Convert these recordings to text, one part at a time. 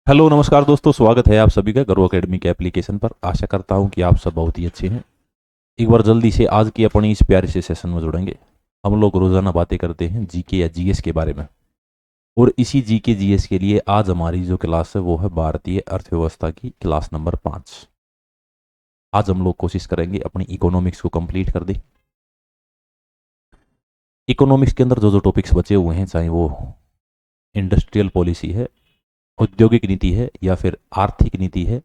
Hello नमस्कार दोस्तों, स्वागत है आप सभी का गर्व एकेडमी के एप्लीकेशन पर। आशा करता हूं कि आप सब बहुत ही अच्छे हैं। एक बार जल्दी से आज की अपनी इस प्यारे से सेशन में जुड़ेंगे। हम लोग रोजाना बातें करते हैं जीके या जीएस के बारे में, और इसी जीके जीएस के लिए आज हमारी जो क्लास है वो है भारतीय अर्थव्यवस्था की क्लास नंबर 5। आज हम लोग कोशिश करेंगे अपनी इकोनॉमिक्स को कंप्लीट कर दें। इकोनॉमिक्स के अंदर जो जो टॉपिक्स बचे हुए हैं, चाहे वो इंडस्ट्रियल पॉलिसी है, औद्योगिक नीति है, या फिर आर्थिक नीति है,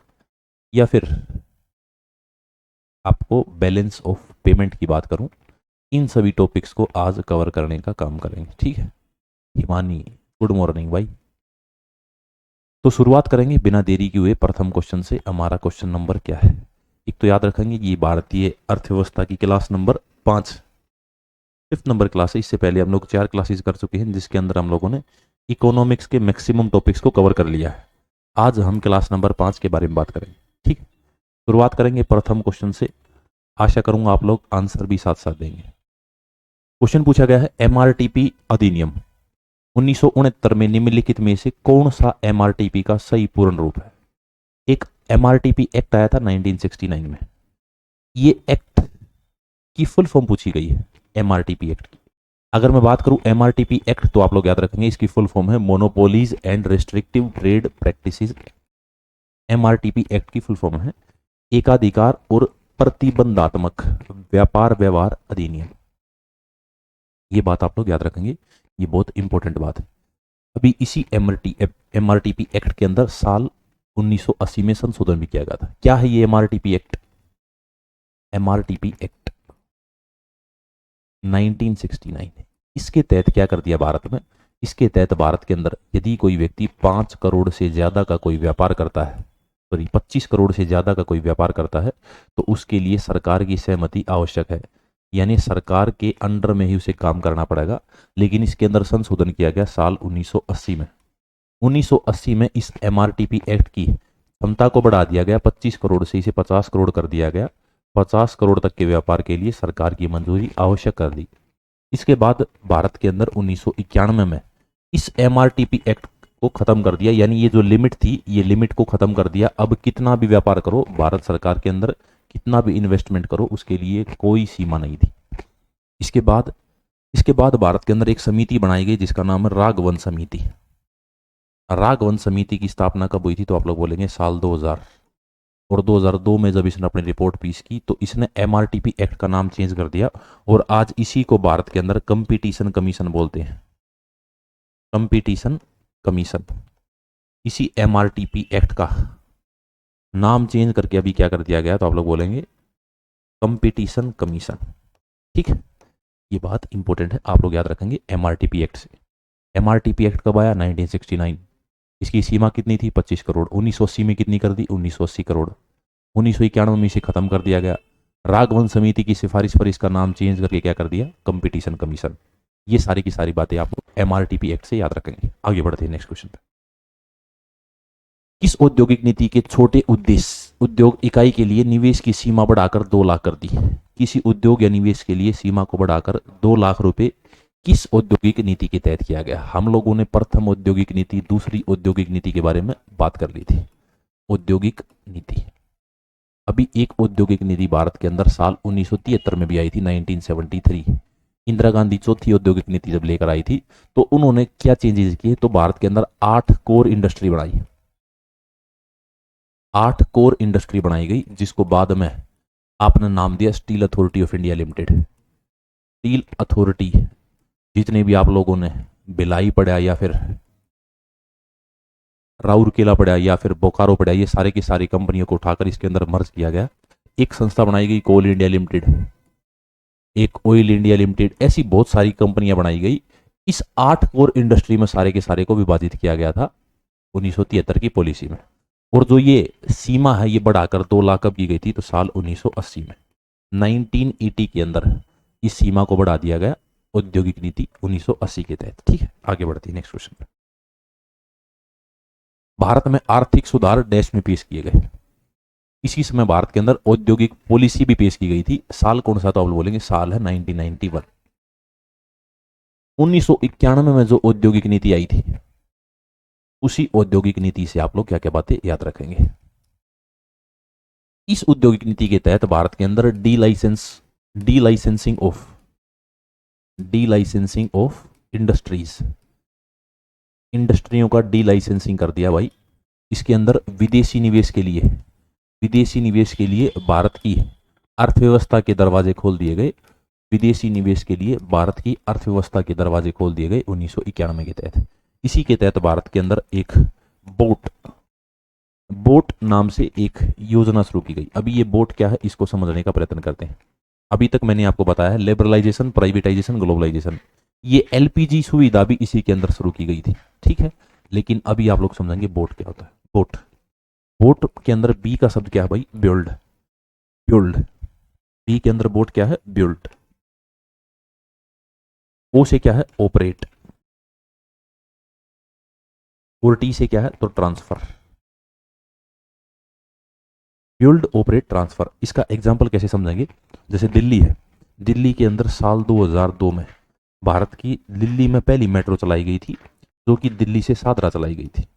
या फिर आपको बैलेंस ऑफ पेमेंट की बात करूं, इन सभी टॉपिक्स को आज कवर करने का काम करेंगे। ठीक है हिमानी, गुड मॉर्निंग भाई। तो शुरुआत करेंगे बिना देरी किए हुए प्रथम क्वेश्चन से। हमारा क्वेश्चन नंबर क्या है? एक तो याद रखेंगे ये भारतीय अर्थव्यवस्था की class number 5, 5th number class है। इससे पहले हम लोग 4 क्लासेस कर चुके हैं जिसके अंदर हम लोगों ने इकोनॉमिक्स के मैक्सिमम टॉपिक्स को कवर कर लिया है। आज हम क्लास नंबर 5 के बारे में बात करेंगे। ठीक है, शुरुआत करेंगे प्रथम क्वेश्चन से। आशा करूंगा आप लोग आंसर भी साथ साथ देंगे। क्वेश्चन पूछा गया है, एमआरटीपी अधिनियम 1969 में निम्नलिखित में से कौन सा एमआरटीपी का सही पूर्ण रूप है? एक एमआरटीपी एक्ट आया था 1969 में। ये एक्ट की फुल फॉर्म पूछी गई है एमआरटीपी एक्ट की। अगर मैं बात करूं एमआरटीपी एक्ट तो आप लोग याद रखेंगे इसकी फुल फॉर्म है monopolies and restrictive trade practices. MRTP act की फुल फॉर्म है एकाधिकार और प्रतिबंधात्मक व्यापार व्यवहार अधिनियम। ये बात आप लोग याद रखेंगे, ये बहुत इंपॉर्टेंट बात है। अभी इसी एमआरटीपी एक्ट के अंदर साल 1980 में संशोधन भी किया गया था। क्या है ये एमआरटीपी एक्ट? एमआरटीपी एक्ट 1969 है। इसके तहत क्या कर दिया भारत में? इसके तहत भारत के अंदर यदि कोई व्यक्ति 5 करोड़ से ज्यादा का कोई व्यापार करता है, सॉरी 25 करोड़ से ज्यादा का कोई व्यापार करता है, तो उसके लिए सरकार की सहमति आवश्यक है। यानी सरकार के अंडर में ही उसे काम करना पड़ेगा। लेकिन इसके अंदर संशोधन किया गया साल 1980 में। 1980 में इस एमआरटीपी एक्ट की क्षमता को बढ़ा दिया गया, 25 करोड़ से इसे 50 करोड़ कर दिया गया। 50 करोड़ तक के व्यापार के लिए सरकार की मंजूरी आवश्यक कर दी। इसके बाद भारत के अंदर 1991 में इस एमआरटीपी एक्ट को खत्म कर दिया। यानी ये जो लिमिट थी, ये लिमिट को खत्म कर दिया। अब कितना भी व्यापार करो भारत सरकार के अंदर, कितना भी इन्वेस्टमेंट करो, उसके लिए कोई सीमा नहीं थी। इसके बाद भारत के अंदर एक समिति बनाई गई जिसका नाम है राघवन समिति। राघवन समिति की स्थापना कब हुई थी? तो आप लोग बोलेंगे साल 2000। और 2002 में जब इसने अपनी रिपोर्ट पेश की तो इसने एमआरटीपी एक्ट का नाम चेंज कर दिया, और आज इसी को भारत के अंदर कंपटीशन कमीशन बोलते हैं। Competition commission. इसी एमआरटीपी एक्ट का नाम चेंज करके अभी क्या कर दिया गया? तो आप लोग बोलेंगे कंपटीशन कमीशन। ठीक है, ये बात इंपॉर्टेंट है, आप लोग याद रखेंगे एमआरटीपी एक्ट से। एमआरटीपी एक्ट कब आया? 1969। इसकी सीमा कितनी थी? 25 करोड़। 1980 में कितनी कर दी? 1980 करोड़। 1991 में इसे खत्म कर दिया गया। राघवन समिति की सिफारिश पर इसका नाम चेंज करके क्या कर दिया? Competition commission. ये सारी की सारी बातें आप एमआरटीपी एक्ट से याद रखेंगे। आगे बढ़ते हैं नेक्स्ट क्वेश्चन पे। किस औद्योगिक नीति के छोटे उद्देश्य उद्योग इकाई के लिए निवेश की सीमा बढ़ाकर 2 लाख कर दी? किसी उद्योग या निवेश के लिए सीमा को बढ़ाकर 2 लाख रुपए किस औद्योगिक नीति के तहत किया गया? हम लोगों ने प्रथम औद्योगिक नीति, दूसरी औद्योगिक नीति के बारे में बात कर ली थी। औद्योगिक नीति, अभी एक औद्योगिक नीति भारत के अंदर साल 1973 में भी आई थी, 1973। इंदिरा गांधी चौथी औद्योगिक नीति जब लेकर आई थी तो उन्होंने क्या चेंजेस किए? तो भारत के अंदर 8 कोर इंडस्ट्री बनाई। 8 कोर इंडस्ट्री बनाई गई जिसको बाद में आपने नाम दिया steel authority of India limited. Steel authority, जितने भी आप लोगों ने भिलाई पढ़ा या फिर राउरकेला पढ़ा या फिर बोकारो पढ़ा, ये सारे की सारी कंपनियों को उठाकर इसके अंदर मर्ज किया गया। एक संस्था बनाई गई कोल इंडिया लिमिटेड, एक ऑयल इंडिया लिमिटेड, ऐसी बहुत सारी कंपनियां बनाई गई। इस 8 कोर इंडस्ट्री में सारे के सारे को विभाजित किया गया था 1973 की पॉलिसी में। और जो ये सीमा है ये बढ़ाकर 2 लाख कब की गई थी? तो साल 1980 में, 1980 के अंदर इस सीमा को बढ़ा दिया गया औद्योगिक नीति 1980 के तहत। ठीक है, आगे बढ़ती है नेक्स्ट क्वेश्चन पे। भारत में आर्थिक सुधार देश में पेश किए गए। इसी समय भारत के अंदर औद्योगिक पॉलिसी भी पेश की गई थी। साल कौन सा? तो आप बोलेंगे साल है 1991। 1991 में जो औद्योगिक नीति आई थी उसी औद्योगिक नीति से आप लोग क्या क्या बातें याद रखेंगे। इस औद्योगिक नीति के तहत भारत के अंदर डी लाइसेंसिंग ऑफ इंडस्ट्रियों का डी लाइसेंसिंग कर दिया भाई। इसके अंदर विदेशी निवेश के लिए भारत की अर्थव्यवस्था के दरवाजे खोल दिए गए। विदेशी निवेश के लिए भारत की अर्थव्यवस्था के दरवाजे खोल दिए गए 1991 के तहत। इसी के तहत भारत के अंदर एक बोट नाम से एक योजना शुरू की गई। अभी ये बोट क्या है इसको समझने का प्रयत्न करते हैं। अभी तक मैंने आपको बताया है लिबरलाइजेशन, प्राइवेटाइजेशन, ग्लोबलाइजेशन, ये एलपीजी सुविधा भी इसी के अंदर शुरू की गई थी, ठीक है। लेकिन अभी आप लोग समझेंगे बोट क्या होता है। बोट के अंदर बी का शब्द क्या है भाई, बिल्ड। बी के अंदर बोट क्या है, बिल्ड। ओ से क्या है, ऑपरेट। और टी से क्या है, तो ट्रांसफर। Build, operate, transfer. इसका एग्जांपल कैसे समझेंगे, जैसे दिल्ली है, दिल्ली के अंदर साल 2002 में भारत की दिल्ली में पहली मेट्रो चलाई गई थी, जो कि दिल्ली से सादरा चलाई गई थी।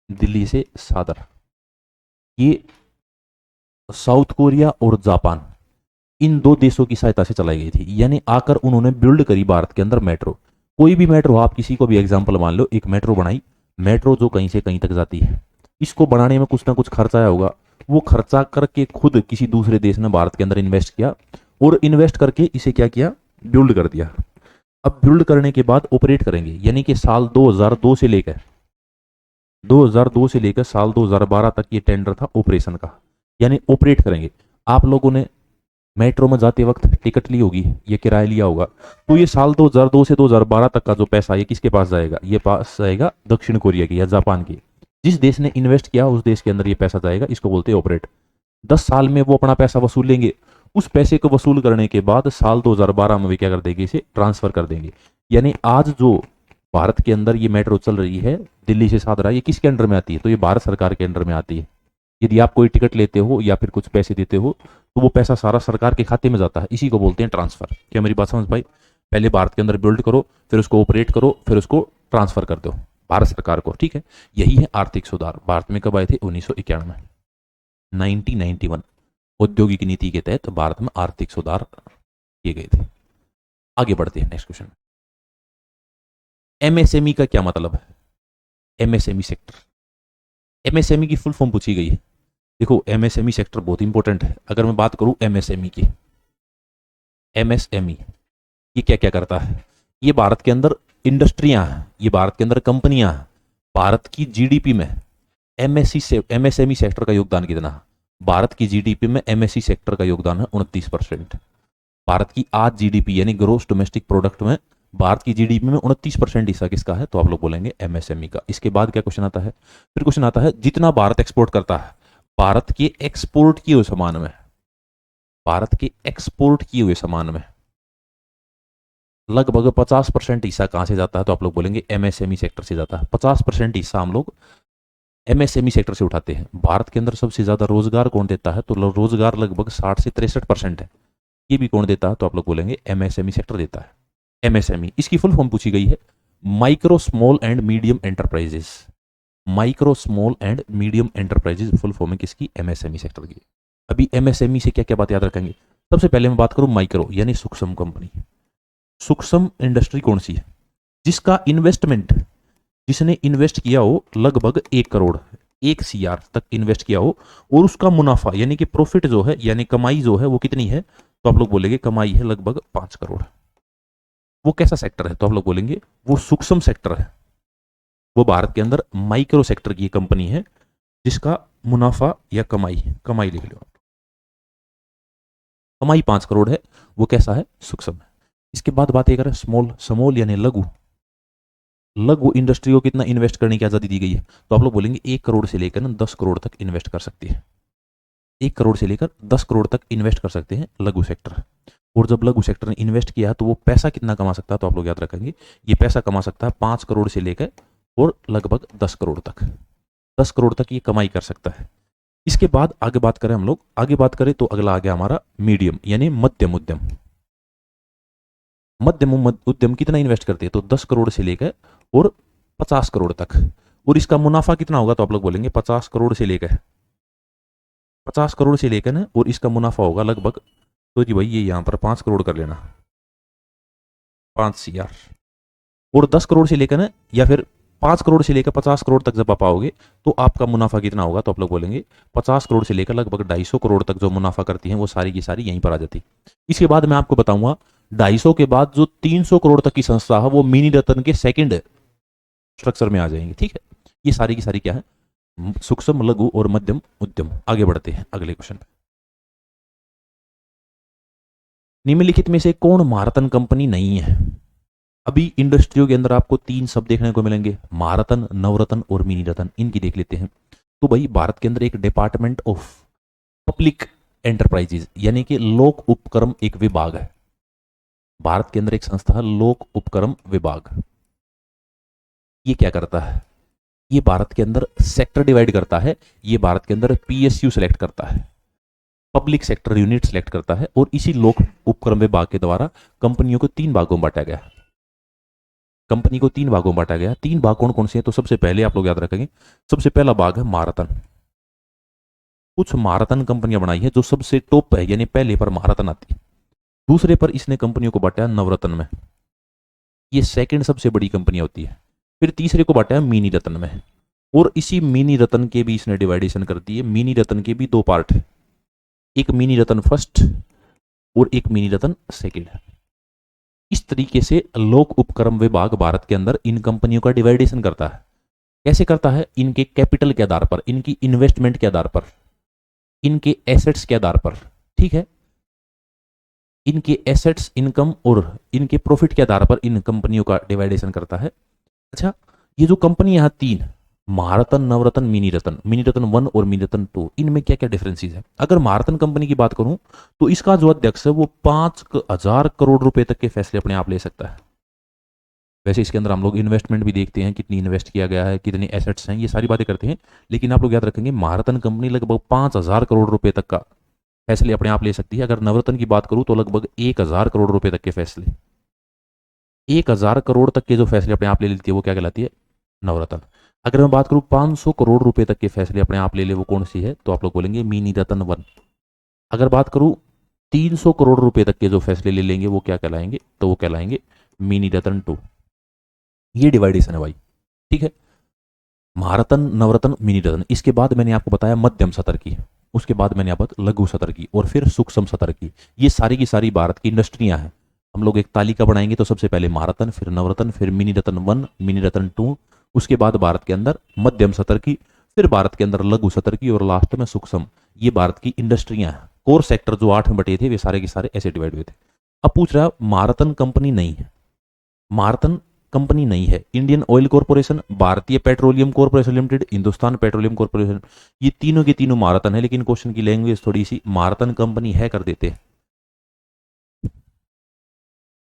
दिल्ली से सादरा, ये साउथ कोरिया और जापान, इन दो देशों की सहायता से चलाई गई थी। यानी आकर उन्होंने बिल्ड करी भारत के अंदर मेट्रो। कोई भी मेट्रो, आप किसी को भी एग्जांपल मान लो, एक मेट्रो बनाई, मेट्रो जो कहीं से कहीं तक जाती है, इसको बनाने में कुछ ना कुछ खर्चा आया होगा। वो खर्चा करके खुद किसी दूसरे देश ने भारत के अंदर इन्वेस्ट किया, और इन्वेस्ट करके इसे क्या किया, बिल्ड कर दिया। अब बिल्ड करने के बाद ऑपरेट करेंगे, यानी कि साल 2002 से लेकर साल 2012 तक ये टेंडर था ऑपरेशन का, यानी ऑपरेट करेंगे। आप लोगों ने मेट्रो में जाते वक्त टिकट ली होगी, ये किराया लिया होगा, तो ये साल 2002 से 2012 तक का जो पैसा, ये किसके पास जाएगा, ये पास जाएगा दक्षिण कोरिया की या जापान की। जिस देश ने इन्वेस्ट किया उस देश के अंदर ये पैसा जाएगा, इसको बोलते हैं ऑपरेट। 10 साल में वो अपना पैसा वसूल लेंगे। उस पैसे को वसूल करने के बाद साल 2012 में वे क्या कर देंगे, इसे ट्रांसफर कर देंगे। यानी आज जो भारत के अंदर ये मेट्रो चल रही है दिल्ली से सादरा, ये किसके अंडर में आती है, तो ये भारत सरकार के अंडर में आती है। यदि आप कोई टिकट लेते हो या फिर कुछ पैसे देते हो, तो वो पैसा सारा सरकार के खाते में जाता है। इसी को बोलते हैं ट्रांसफर। क्या मेरी बात समझ पाई? पहले भारत के अंदर बिल्ड करो, फिर उसको ऑपरेट करो, फिर उसको ट्रांसफर कर दो भारत सरकार को, ठीक है। यही है आर्थिक सुधार। भारत में कब आए थे, 1991 में, 1991 औद्योगिक नीति के तहत भारत में आर्थिक सुधार किए गए थे। आगे बढ़ते हैं नेक्स्ट क्वेश्चन। एमएसएमई का क्या मतलब है? एमएसएमई सेक्टर, एमएसएमई की फुल फॉर्म पूछी गई है। देखो एमएसएमई सेक्टर बहुत इंपॉर्टेंट है। अगर मैं बात करूं एमएसएमई की, एमएसएमई ये क्या क्या करता है, ये भारत के अंदर इंडस्ट्रियां हैं, ये भारत के अंदर कंपनियां हैं। भारत की जीडीपी में एमएसएमई सेक्टर का योगदान कितना है? भारत की जीडीपी में एमएसई सेक्टर का योगदान है 29%। भारत की आज जीडीपी यानी ग्रोस डोमेस्टिक प्रोडक्ट में भारत की जीडीपी में 29% हिस्सा किसका है, तो आप लोग बोलेंगे एमएसएमई का। इसके बाद क्या क्वेश्चन आता है, फिर क्वेश्चन आता है जितना भारत एक्सपोर्ट करता है, भारत के एक्सपोर्ट किए हुए सामान में, भारत के एक्सपोर्ट किए हुए सामान में लगभग 50% हिस्सा कहां से जाता है, तो आप लोग बोलेंगे एमएसएमई सेक्टर से जाता है। 50% हिस्सा हम लोग एमएसएमई सेक्टर से उठाते हैं। भारत के अंदर सबसे ज्यादा रोजगार कौन देता है, तो रोजगार लगभग 60 से 63% है। ये भी कौन देता है, तो आप लोग बोलेंगे एमएसएमई सेक्टर देता है। एमएसएमई इसकी फुल फॉर्म पूछी गई है, micro small and medium enterprises. Micro small and medium enterprises full form है किसकी, एमएसएमई सेक्टर की। अभी एमएसएमई से क्या क्या बात याद रखेंगे, सबसे पहले मैं बात करूं माइक्रो यानी सूक्ष्म कंपनी। सूक्ष्म इंडस्ट्री कौन सी है, जिसका इन्वेस्टमेंट, जिसने इन्वेस्ट किया हो लगभग 1 करोड़, 1 CR तक इन्वेस्ट किया हो, और उसका मुनाफा यानी कि प्रॉफिट जो है, यानी कमाई जो है वो कितनी है, तो आप लोग बोलेंगे कमाई है लगभग 5 करोड़। वो कैसा सेक्टर है, तो आप लोग बोलेंगे वो सूक्ष्म सेक्टर है। वो भारत के अंदर माइक्रो सेक्टर की कंपनी है जिसका मुनाफा या कमाई लिख लो, कमाई 5 करोड़ है, वो कैसा है, सूक्ष्म है। इसके बाद बात करें स्मॉल यानी लघु इंडस्ट्री को कितना इन्वेस्ट करने की आजादी दी गई है, तो आप लोग बोलेंगे 1 करोड़ से लेकर 10 करोड़ तक इन्वेस्ट कर सकती है। 1 करोड़ से लेकर 10 करोड़ तक इन्वेस्ट कर सकते हैं लघु सेक्टर। और जब लघु सेक्टर ने इन्वेस्ट किया है तो वो पैसा कितना कमा सकता है, तो आप लोग याद रखेंगे ये पैसा कमा सकता है 5 करोड़ से लेकर और लगभग 10 करोड़ तक, 10 करोड़ तक ये कमाई कर सकता है। इसके बाद आगे बात करें हम लोग, आगे बात करें तो अगला आ गया हमारा मीडियम यानी मध्यम उद्यम। मध्यम उद्यम कितना इन्वेस्ट करते हैं, तो 10 करोड़ से लेकर और 50 करोड़ तक। और इसका मुनाफा कितना होगा, तो आप लोग बोलेंगे 50 करोड़ से लेकर 50 करोड़ से लेकर ना, और इसका मुनाफा होगा लगभग, तो जी भाई ये यहाँ पर 5 करोड़ कर लेना, 5 CR। और 10 करोड़ से लेकर ना, या फिर 5 करोड़ से लेकर 50 करोड़ तक जब आप आओगे तो आपका मुनाफा कितना होगा, तो आप लोग बोलेंगे 50 करोड़ से लेकर लगभग 250 करोड़ तक जो मुनाफा करती हैं वो सारी की सारी यहीं पर आ जाती। इसके बाद मैं आपको बताऊंगा 250 के बाद जो 300 करोड़ तक की संस्था है वो मिनी रत्न के सेकंड स्ट्रक्चर में आ जाएंगे। ठीक है, ये सारी की सारी क्या है, सूक्ष्म लघु और मध्यम उद्यम। आगे बढ़ते हैं अगले क्वेश्चन पे। निम्नलिखित में से कौन महारत्न कंपनी नहीं है? अभी इंडस्ट्रियों के अंदर आपको 3 शब्द देखने को मिलेंगे, महारत्न, नवरत्न और मिनी रत्न। इनकी देख लेते हैं। तो भाई भारत के अंदर एक डिपार्टमेंट ऑफ पब्लिक एंटरप्राइजेज यानी कि लोक उपक्रम एक विभाग है। भारत के अंदर एक संस्था है लोक उपक्रम विभाग। ये क्या करता है, ये भारत के अंदर सेक्टर डिवाइड करता है। ये भारत के अंदर PSU सेलेक्ट करता है, पब्लिक सेक्टर यूनिट सेलेक्ट करता है, और इसी लोक उपक्रम विभाग के द्वारा कंपनियों को 3 भागों में बांटा गया। कंपनी को 3 भागों में बांटा गया। 3 भाग कौन कौन से हैं, तो सबसे पहले आप लोग याद रखेंगे, सबसे पहला भाग है महारत्न। कुछ महारत्न कंपनियां बनाई है जो सबसे टॉप है, यानी पहले पर महारत्न आती है। दूसरे पर इसने कंपनियों को बांटा है नवरत्न में, ये सेकंड सबसे बड़ी कंपनी होती है। फिर तीसरे को बांटा है मिनी रत्न में, और इसी मिनी रत्न के भी इसने डिवाइडेशन कर दी है। मिनी रत्न के भी 2 पार्ट है, एक मिनी रत्न फर्स्ट और एक मिनी रत्न सेकंड। इस तरीके से लोक उपक्रम विभाग भारत के अंदर इन कंपनियों का डिवाइडेशन करता है। कैसे करता है, इनके कैपिटल के आधार पर, इनकी इन्वेस्टमेंट के आधार पर, इनके एसेट्स के आधार पर। ठीक है, इनके एसेट्स, इनकम और इनके प्रॉफिट के आधार पर इन कंपनियों का डिवाइडेशन करता है। अच्छा, ये जो कंपनी यहाँ 3 महारत्न, नवरत्न, मिनी रत्न 1 और मिनी रत्न 2, इनमें क्या क्या डिफरेंसेस है? अगर महारत्न कंपनी की बात करूं तो इसका जो अध्यक्ष है वो 5,000 करोड़ रुपए तक के फैसले अपने आप ले सकता है। वैसे इसके अंदर हम लोग इन्वेस्टमेंट भी देखते हैं, कितनी इन्वेस्ट किया गया है, कितने एसेट्स हैं, ये सारी बातें करते हैं। लेकिन आप लोग याद रखेंगे महारत्न कंपनी लगभग 5,000 करोड़ रुपए तक का फैसले अपने आप ले सकती है। अगर नवरत्न की बात करूं तो लगभग 1,000 करोड़ रुपए तक के फैसले, 1,000 करोड़ तक के जो फैसले अपने आप ले लेती है वो क्या कहलाती है, नवरत्न। अगर मैं बात करूं 500 करोड़ रुपए तक के फैसले अपने आप ले ले, वो कौन सी है, तो आप लोग बोलेंगे मिनी रत्न 1। अगर बात करूं 300 करोड़ रुपए तक के जो फैसले ले लेंगे वो क्या कहलाएंगे, तो वो कहलाएंगे मिनी रत्न 2। ये डिवाइडेशन है भाई। ठीक है, महारत्न, नवरत्न, मिनी रत्न। इसके बाद मैंने आपको बताया मध्यम सतर की, उसके बाद मैंने आपको लघु सतर की, और फिर सूक्ष्म सतर की। ये सारी की सारी भारत की इंडस्ट्रियां हैं। हम लोग एक तालिका बनाएंगे तो सबसे पहले महारत्न, फिर नवरत्न, फिर मिनी रत्न 1, मिनी रत्न 2, उसके बाद भारत के अंदर मध्यम सतर की, फिर भारत के अंदर लघु सतर की, और लास्ट में सूक्ष्म। ये भारत की इंडस्ट्रियां हैं। कोर सेक्टर जो 8 में बटे थे वे सारे के सारे ऐसे डिवाइड हुए थे। अब पूछ रहा है महारत्न कंपनी नहीं है, महारत्न कंपनी नहीं है इंडियन ऑयल कॉर्पोरेशन, भारतीय petroleum corporation limited, Hindustan Petroleum corporation, ये तीनों के तीनों महारत्न है। लेकिन क्वेश्चन की लैंग्वेज थोड़ी सी महारत्न कंपनी है कर देते हैं,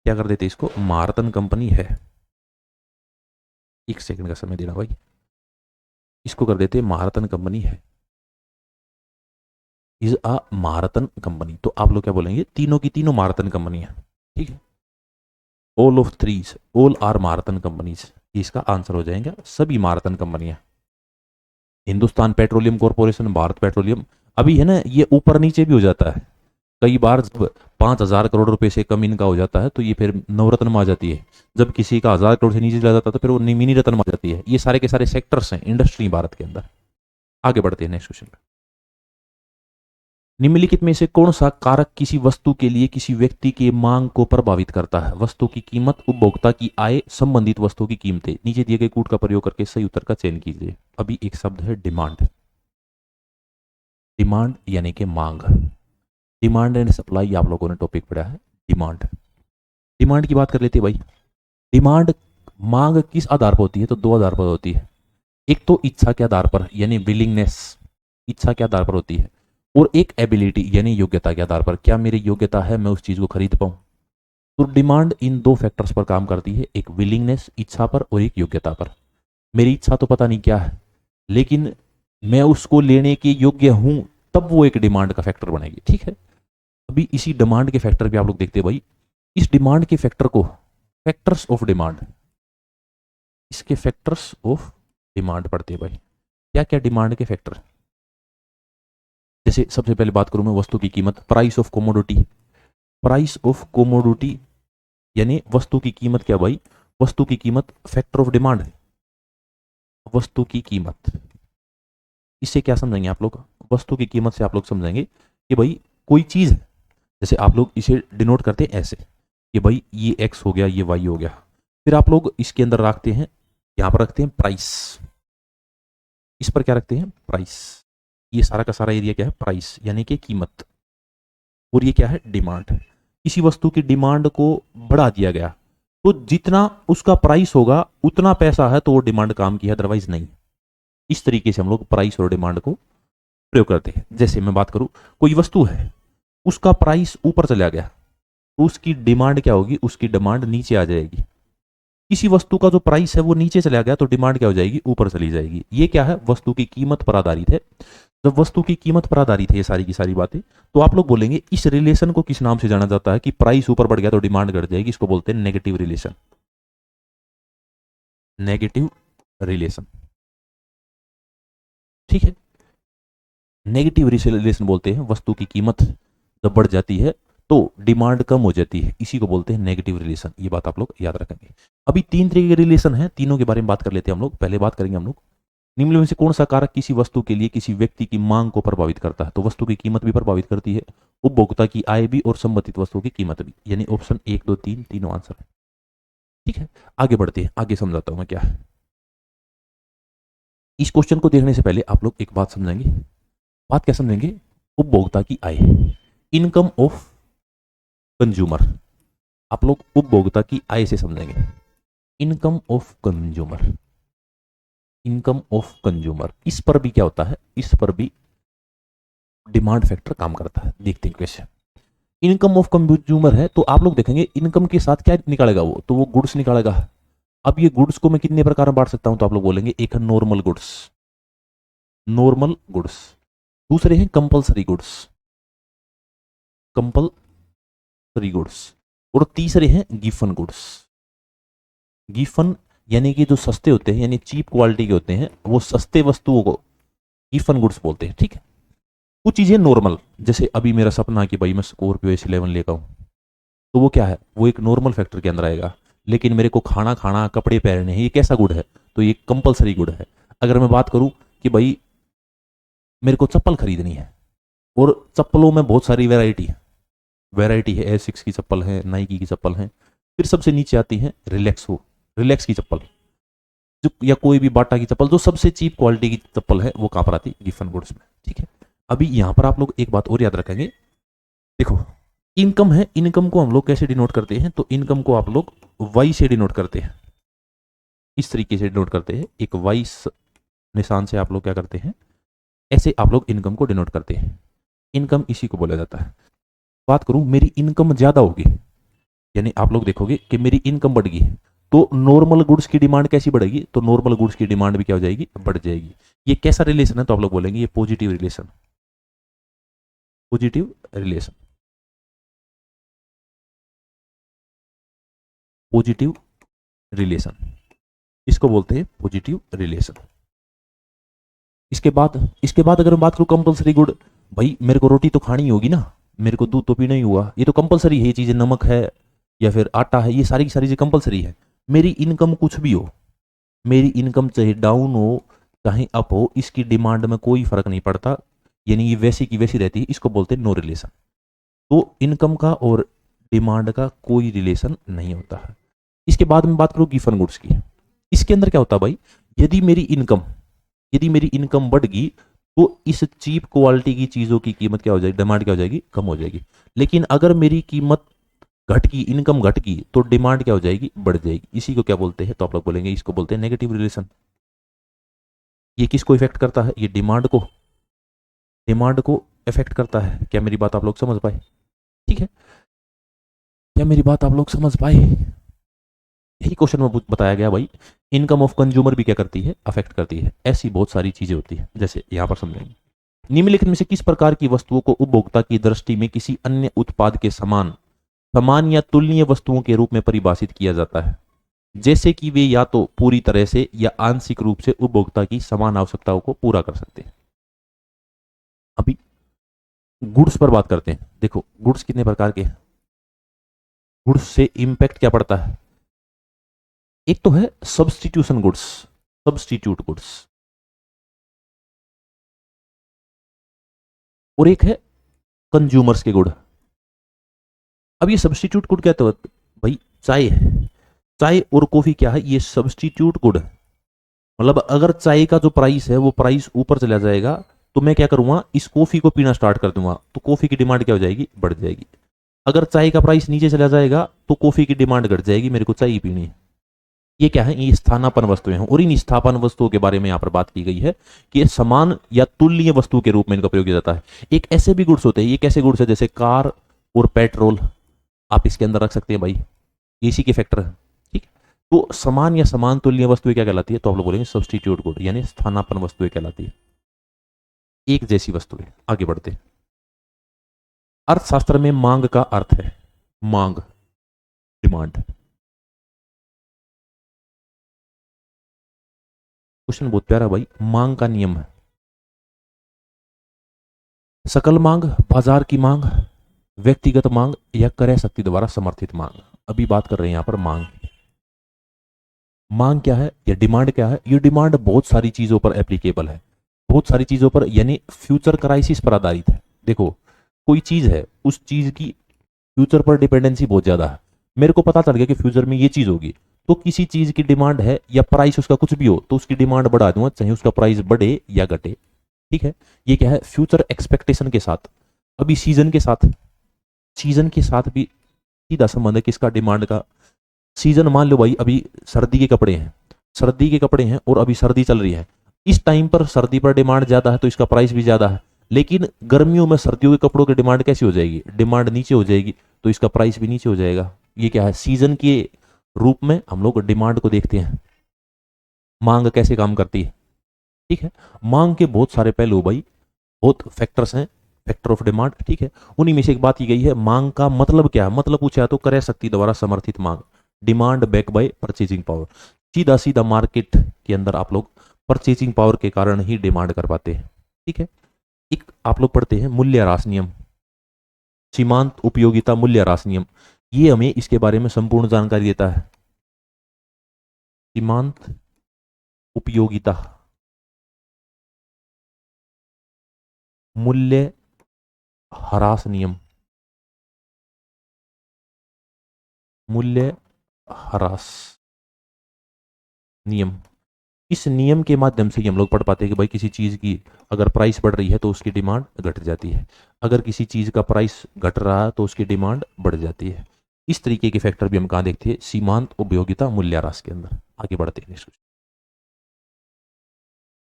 क्या कर देते इसको, महारत्न कंपनी है। 1 सेकंड का समय देना भाई, इसको कर देते महारत्न कंपनी है, इज अ महारत्न कंपनी। तो आप लोग क्या बोलेंगे, तीनों की तीनों महारत्न कंपनी है। ठीक है, all of threes, all are Maharatna companies, इसका आंसर हो जाएगा सभी महारत्न कंपनियां। Hindustan Petroleum Corporation, Bharat Petroleum, अभी है ना ये ऊपर नीचे भी हो जाता है। कई बार जब 5,000 करोड़ रुपए से कम इनका हो जाता है तो ये फिर नवरत्न में आ जाती है। जब किसी का 1,000 करोड़ से नीचे चला जाता है तो फिर वो मिनी रत्न में आ जाती है। ये सारे के सारे सेक्टर्स हैं इंडस्ट्री भारत के अंदर। आगे बढ़ते हैं नेक्स्ट क्वेश्चन पे। निम्नलिखित में से कौन सा कारक किसी वस्तु के लिए किसी व्यक्ति के मांग को प्रभावित करता है? वस्तु की कीमत, उपभोक्ता की आय, संबंधित वस्तु की कीमतें। नीचे दिए गए कूट का प्रयोग करके सही उत्तर का चयन कीजिए। अभी एक शब्द है डिमांड। डिमांड यानी कि मांग। डिमांड एंड सप्लाई आप लोगों ने टॉपिक पढ़ा है। डिमांड, डिमांड की बात कर लेते हैं भाई। डिमांड, मांग किस आधार पर होती है, तो 2 आधार पर होती है। एक तो इच्छा के आधार पर यानी विलिंगनेस, इच्छा के आधार पर होती है, और एक एबिलिटी यानी योग्यता के आधार पर, क्या मेरी योग्यता है मैं उस चीज को खरीद पाऊं। तो डिमांड इन 2 फैक्टर्स पर काम करती है, एक विलिंगनेस इच्छा पर और एक योग्यता पर। मेरी इच्छा तो पता नहीं क्या है, लेकिन मैं उसको लेने के योग्य हूं, तब वो एक डिमांड का फैक्टर बनेगी। ठीक है, अभी इसी डिमांड के फैक्टर भी आप लोग देखते हैं भाई। इस डिमांड के फैक्टर को फैक्टर्स ऑफ डिमांड, इसके फैक्टर्स ऑफ डिमांड पड़ती है भाई। क्या क्या डिमांड के फैक्टर? जैसे सबसे पहले बात करूं मैं वस्तु की कीमत, price of commodity. Price of commodity यानी वस्तु की कीमत क्या भाई? वस्तु की कीमत फैक्टर ऑफ डिमांड है। वस्तु की कीमत, इससे क्या समझेंगे आप लोग? वस्तु की कीमत से आप लोग समझेंगे कि भाई कोई चीज है, जैसे आप लोग इसे डिनोट करते हैं ऐसे कि भाई ये एक्स हो गया, ये वाई हो गया, फिर आप लोग इसके अंदर रखते हैं, यहां पर रखते हैं प्राइस, इस पर क्या रखते हैं? प्राइस। ये सारा का सारा एरिया क्या है? प्राइस यानी कि कीमत। और ये क्या है? डिमांड। किसी वस्तु की डिमांड को बढ़ा दिया गया तो जितना उसका प्राइस होगा उतना पैसा है तो वो डिमांड काम की है, अदरवाइज नहीं। इस तरीके से हम लोग प्राइस और डिमांड को प्रयोग करते हैं। जैसे मैं बात करूं, कोई वस्तु है, उसका प्राइस ऊपर चला गया तो उसकी डिमांड क्या होगी? उसकी डिमांड नीचे आ जाएगी। किसी वस्तु का जो प्राइस है वो नीचे चला गया तो डिमांड क्या हो जाएगी? ऊपर चली जाएगी। ये क्या है? वस्तु की कीमत पर आधारित है। जब वस्तु की कीमत पर आधारित है ये सारी की सारी बातें, तो आप लोग बोलेंगे इस रिलेशन को किस नाम से जाना जाता है कि प्राइस ऊपर बढ़ गया तो डिमांड घट जाएगी? इसको बोलते हैं नेगेटिव रिलेशन। नेगेटिव रिलेशन, ठीक है। नेगेटिव रिलेशन बोलते हैं वस्तु की कीमत जब बढ़ जाती है तो डिमांड कम हो जाती है, इसी को बोलते हैं नेगेटिव रिलेशन। ये बात आप लोग याद रखेंगे। अभी तीन तरीके के रिलेशन हैं, तीनों के बारे में बात कर लेते हैं हम लोग। पहले बात करेंगे हम लोग निम्न में से कौन सा कारक किसी वस्तु के लिए किसी व्यक्ति की मांग को प्रभावित करता है? तो वस्तु की कीमत भी प्रभावित करती है, उपभोक्ता की आय भी, और संबंधित वस्तुओं की कीमत भी। यानी ऑप्शन 1 2 3 तीनों आंसर है, ठीक है। आगे बढ़ते हैं, आगे समझाता हूं मैं क्या है। इस क्वेश्चन को देखने से पहले आप लोग एक बात समझेंगे। बात क्या समझेंगे? उपभोक्ता की आय, इनकम ऑफ कंज्यूमर। आप लोग उपभोक्ता की आय से समझेंगे। Income of consumer, income of consumer, इस पर भी क्या होता है? इस पर भी डिमांड फैक्टर काम करता है। देखते हैं कैसे। इनकम ऑफ कंज्यूमर है तो आप लोग देखेंगे इनकम के साथ क्या निकालेगा वो? तो वो गुड्स निकालेगा। अब ये गुड्स को मैं कितने प्रकार में बांट सकता हूं? तो आप लोग बोलेंगे एक है नॉर्मल गुड्स, नॉर्मल गुड्स, दूसरे हैं कंपलसरी गुड्स, कंपलसरी गुड्स, और तीसरे हैं गिफन गुड्स। गिफन यानी कि जो सस्ते होते हैं, यानी चीप क्वालिटी के होते हैं, वो सस्ते वस्तुओं को गिफन गुड्स बोलते हैं, ठीक है। कुछ चीजें नॉर्मल, जैसे अभी मेरा सपना है कि भाई मैं स्कॉर्पियो S11 लेकर आऊं, तो वो क्या है? वो एक नॉर्मल फैक्टर के अंदर आएगा। लेकिन मेरे को खाना खाना, कपड़े पहनने हैं, ये कैसा गुड है? तो ये कंपलसरी गुड है। अगर मैं बात करूं कि भाई मेरे को चप्पल खरीदनी है, और चप्पलों में बहुत सारी वैरायटी है, वैरायटी है, एसिक्स की चप्पल है, नाइकी की चप्पल है, फिर सबसे नीचे आती है रिलैक्सो, रिलैक्स की चप्पल, जो या कोई भी बाटा की चप्पल, जो सबसे चीप क्वालिटी की चप्पल है, वो कहां पर आती है? गिफन गुड्स में, ठीक है। अभी यहां पर आप लोग एक बात और याद रखेंगे। देखो, इनकम है, इनकम को हम लोग कैसे डिनोट करते हैं? तो इनकम को आप लोग वाई से डिनोट करते हैं, इस तरीके से डिनोट करते हैं। एक वाई निशान से आप लोग क्या करते हैं? ऐसे आप लोग इनकम को डिनोट करते हैं। इनकम इसी को बोला जाता है। बात करूं मेरी इनकम ज्यादा होगी, यानी आप लोग देखोगे कि मेरी इनकम बढ़ गई, तो नॉर्मल गुड्स की डिमांड कैसी बढ़ेगी? तो नॉर्मल गुड्स की डिमांड भी क्या हो जाएगी? बढ़ जाएगी। ये कैसा रिलेशन है? तो आप लोग बोलेंगे ये positive relation, positive relation, positive relation, इसको बोलते हैं पॉजिटिव रिलेशन। इसके बाद अगर मैं बात करूं कंपलसरी गुड, भाई मेरे को रोटी तो खानी ही होगी ना, मेरे को दूध तो पीना ही हुआ, ये तो कंपलसरी है। ये चीजें नमक है या फिर आटा है, ये सारी की सारी चीजें कंपलसरी है। मेरी इनकम कुछ भी हो, मेरी इनकम चाहे डाउन हो चाहे अप हो, इसकी डिमांड में कोई फर्क नहीं पड़ता, यानी ये वैसी की वैसी रहती है। इसको बोलते हैं नो रिलेशन। तो इनकम का और डिमांड का कोई रिलेशन नहीं होता है। इसके बाद में बात करूं गिफन गुड्स की। इसके अंदर क्या होता है भाई? यदि मेरी इनकम बढ़ गई तो इस चीप क्वालिटी की चीजों की कीमत क्या हो जाएगी? डिमांड क्या हो जाएगी? कम हो जाएगी। लेकिन अगर मेरी कीमत घट गई, इनकम घट गई, तो डिमांड क्या हो जाएगी? बढ़ जाएगी। इसी को क्या बोलते हैं? तो आप लोग बोलेंगे इसको बोलते हैं नेगेटिव रिलेशन। ये किसको इफेक्ट करता है? ये डिमांड को, डिमांड को इफेक्ट करता है। क्या मेरी बात आप लोग समझ पाए? ठीक है, क्या मेरी बात आप लोग समझ पाए? यही क्वेश्चन में बताया गया भाई। इनकम ऑफ कंज्यूमर भी क्या करती है? अफेक्ट करती है। ऐसी बहुत सारी चीजें होती है, जैसे यहां पर समझेंगे। निम्नलिखित में से किस प्रकार की वस्तुओं को उपभोक्ता की दृष्टि में किसी अन्य उत्पाद के समान, समान या तुलनीय वस्तुओं के रूप में परिभाषित किया जाता है? जैसे कि वे या तो पूरी तरह से या आंशिक रूप से उपभोक्ता की समान आवश्यकताओं को पूरा कर सकते हैं। अभी गुड्स पर बात करते हैं। देखो गुड्स कितने प्रकार के हैं, गुड्स से इंपैक्ट क्या पड़ता है। एक तो है सब्स्टिट्यूशन गुड्स, सब्स्टिट्यूट गुड्स, और एक है कंज्यूमर्स के गुड। अब ये सब्स्टिट्यूट गुड क्या, तो भाई चाय है, चाय और कॉफी क्या है, ये सब्स्टिट्यूट गुड है। मतलब अगर चाय का जो प्राइस है वो प्राइस ऊपर चला जाएगा तो मैं क्या करूंगा, इस कॉफी को पीना स्टार्ट कर दूंगा, तो कॉफी की डिमांड क्या हो जाएगी, बढ़ जाएगी। अगर चाय का प्राइस नीचे चला जाएगा तो कॉफी की डिमांड घट जाएगी, मेरे को चाय ही पीनी है। ये क्या है, ये स्थानापन्न वस्तुएं हैं, और इन स्थापन वस्तुओं के बारे में यहाँ पर बात की गई है कि ये समान या तुल्य वस्तु के रूप में इनका प्रयोग किया जाता है। एक ऐसे भी गुड्स होते हैं, ये कैसे गुड्स है, जैसे कार और पेट्रोल आप इसके अंदर रख सकते हैं भाई, इसी के फैक्टर है, ठीक। तो समान या समान तुल्य वस्तुएं क्या कहलाती है, तो आप लोग बोलेंगे सब्स्टिट्यूट गुड, यानी स्थानापन्न वस्तुएं कहलाती है, एक जैसी वस्तुएं। आगे बढ़ते हैं। अर्थशास्त्र में मांग का अर्थ है, मांग, डिमांड। क्वेश्चन बहुत प्यारा भाई, मांग का नियम है, सकल मांग, बाजार की मांग, व्यक्तिगत मांग या क्रय शक्ति द्वारा समर्थित मांग। अभी बात कर रहे हैं यहां पर मांग। मांग क्या है या डिमांड क्या है, ये डिमांड बहुत सारी चीजों पर एप्लीकेबल है, बहुत सारी चीजों पर, यानी फ्यूचर क्राइसिस पर आधारित है। देखो कोई चीज है, उस चीज की फ्यूचर पर डिपेंडेंसी बहुत ज्यादा है, मेरे को पता चल गया कि फ्यूचर में ये चीज होगी, तो किसी चीज की डिमांड है या प्राइस उसका कुछ भी हो तो उसकी डिमांड बढ़ा दूंगा, चाहे उसका प्राइस बढ़े या घटे, ठीक है। ये क्या है, फ्यूचर एक्सपेक्टेशन के साथ। अभी सीजन के साथ, सीजन के साथ भी सीधा संबंध है किसका, डिमांड का। सीजन मान लो भाई अभी सर्दी के कपड़े हैं, सर्दी के कपड़े हैं और अभी सर्दी चल रही है, इस टाइम पर सर्दी पर डिमांड ज्यादा है तो इसका प्राइस भी ज्यादा है। लेकिन गर्मियों में सर्दियों के कपड़ों की डिमांड कैसी हो जाएगी, डिमांड नीचे हो जाएगी, तो इसका प्राइस भी नीचे हो जाएगा। ये क्या है, सीजन के रूप में हम लोग डिमांड को देखते हैं, मांग कैसे काम करती है, ठीक है। मांग के बहुत सारे पहलू भाई, बहुत फैक्टर्स हैं, फैक्टर ऑफ डिमांड, ठीक है। उन्हीं में से एक बात की गई है, मांग का मतलब क्या है, मतलब पूछा तो क्रय शक्ति द्वारा समर्थित मांग, demand back by purchasing power. सीधा सीधा मार्केट के अंदर आप लोग परचेजिंग पावर के कारण ही डिमांड कर पाते हैं, ठीक है। एक आप लोग पढ़ते हैं मूल्य ह्रास नियम, सीमांत उपयोगिता मूल्य ह्रास नियम, ये हमें इसके बारे में संपूर्ण जानकारी देता है। सीमांत उपयोगिता मूल्य ह्रास नियम, मूल्य ह्रास नियम, इस नियम के माध्यम से हम लोग पढ़ पाते हैं कि भाई किसी चीज की अगर प्राइस बढ़ रही है तो उसकी डिमांड घट जाती है, अगर किसी चीज का प्राइस घट रहा है तो उसकी डिमांड बढ़ जाती है। इस तरीके के फैक्टर भी हम कहाँ देखते हैं, सीमांत उपयोगिता मूल्य ह्रास के अंदर। आगे बढ़ते हैं।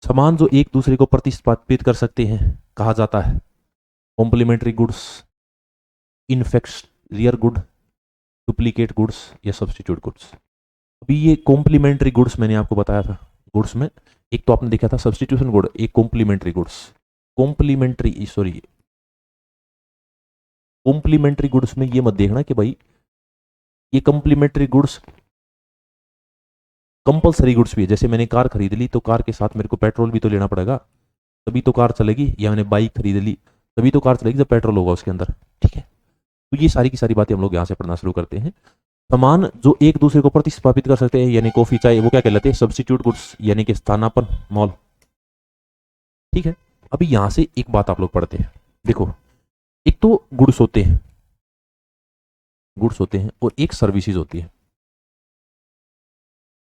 सामान जो एक दूसरे को प्रतिस्थापित कर सकते हैं कहा जाता है complementary goods, inferior good, duplicate goods या सब्स्टिट्यूट गुड्स। अभी ये कॉम्प्लीमेंट्री गुड्स मैंने आपको बताया था, गुड्स में एक तो आपने देखा था सब्स्टिट्यूशन गुड, एक complementary goods. Complementary sorry complementary goods में ये मत देखना कि भाई ये कॉम्प्लीमेंट्री गुड्स कंपलसरी गुड्स भी है। जैसे मैंने कार खरीद ली तो कार के साथ मेरे को पेट्रोल भी तो लेना पड़ेगा, तभी तो कार चलेगी, या मैंने बाइक खरीद ली तभी तो कार चलेगी जब पेट्रोल होगा उसके अंदर, ठीक है। तो ये सारी की सारी बातें हम लोग यहाँ से पढ़ना शुरू करते हैं। सामान जो एक दूसरे को प्रतिस्थापित कर सकते हैं, यानी कॉफी चाय, वो क्या कहलाते हैं, सब्स्टिट्यूट गुड्स, यानी कि स्थानापन्न मॉल, ठीक है। अभी यहां से एक बात आप लोग पढ़ते हैं, देखो एक तो गुड्स होते हैं, गुड्स होते हैं और एक सर्विसेज होती है।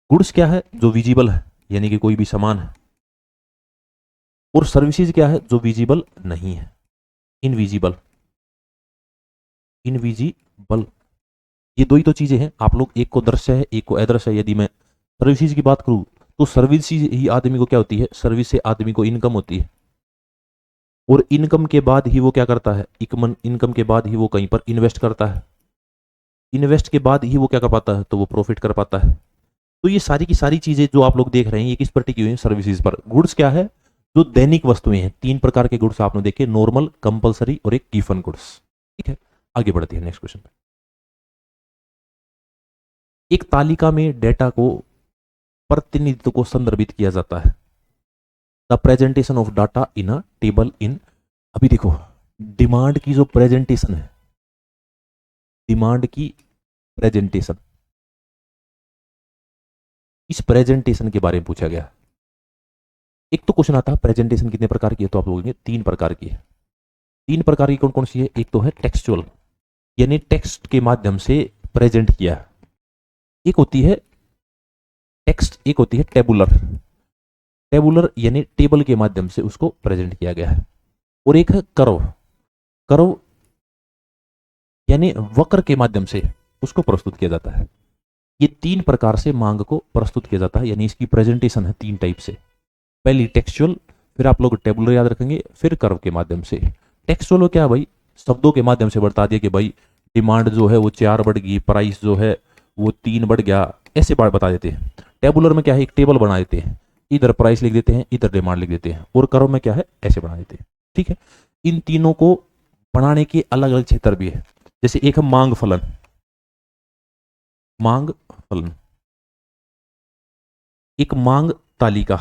गुड्स क्या है, जो विजिबल है, यानी कि कोई भी सामान है, और सर्विसेज क्या है, जो विजिबल नहीं है, इनविजिबल, इनविजिबल। ये दो ही तो चीजें हैं, आप लोग एक को दृश्य है एक को अदृश्य है। यदि मैं सर्विसेज की बात करूं तो सर्विसेज ही आदमी को क्या होती है, सर्विस से आदमी को इनकम होती है, और इनकम के बाद ही वो क्या करता है, इनकम के बाद ही वो कहीं पर इन्वेस्ट करता है, इन्वेस्ट के बाद ही वो क्या कर पाता है, तो वो प्रॉफिट कर पाता है। तो ये सारी की सारी चीजें जो आप लोग देख रहे हैं ये किस पर टिकी हुई है, सर्विसेज पर। गुड्स क्या है, जो दैनिक वस्तुएं हैं, तीन प्रकार के गुड्स आपने देखे, नॉर्मल, कंपलसरी और एक गिवन गुड्स, ठीक है। आगे बढ़ते हैं नेक्स्ट क्वेश्चन पे। एक तालिका में डेटा को प्रतिनिधित्व को संदर्भित किया जाता है। The presentation of data in a table इन, अभी देखो डिमांड की जो प्रेजेंटेशन है, डिमांड की प्रेजेंटेशन, इस प्रेजेंटेशन के बारे में पूछा गया। एक तो क्वेश्चन आता है प्रेजेंटेशन कितने प्रकार की है, तो आप लोगों ने 3 प्रकार की है। 3 प्रकार की कौन कौन सी है? एक तो है टेक्सचुअल, यानी टेक्स्ट के माध्यम से प्रेजेंट किया। एक होती है टेक्स्ट, एक होती है टेबुलर, टेबुलर यानी टेबल के माध्यम से उसको प्रेजेंट किया गया है। और एक है कर्व, कर्व यानी वक्र के माध्यम से उसको प्रस्तुत किया जाता है। ये 3 प्रकार से मांग को प्रस्तुत किया जाता है, यानी इसकी प्रेजेंटेशन है 3 टाइप से। पहली टेक्सचुअल, फिर आप लोग टेबुलर याद रखेंगे, फिर कर्व के माध्यम से। टेक्सचुअल क्या है भाई? शब्दों के माध्यम से बता दिया कि भाई डिमांड जो है वो 4 बढ़ गई, प्राइस जो है वो 3 बढ़ गया, ऐसे बात बता देते हैं। टेबुलर में क्या है? एक टेबल बना देते हैं, इधर प्राइस लिख देते हैं, इधर डिमांड लिख देते हैं। और कर्व में क्या है? ऐसे बना देते हैं। ठीक है, इन तीनों को बनाने के अलग अलग क्षेत्र भी है। जैसे एक है मांग फलन, मांग फलन, एक मांग तालिका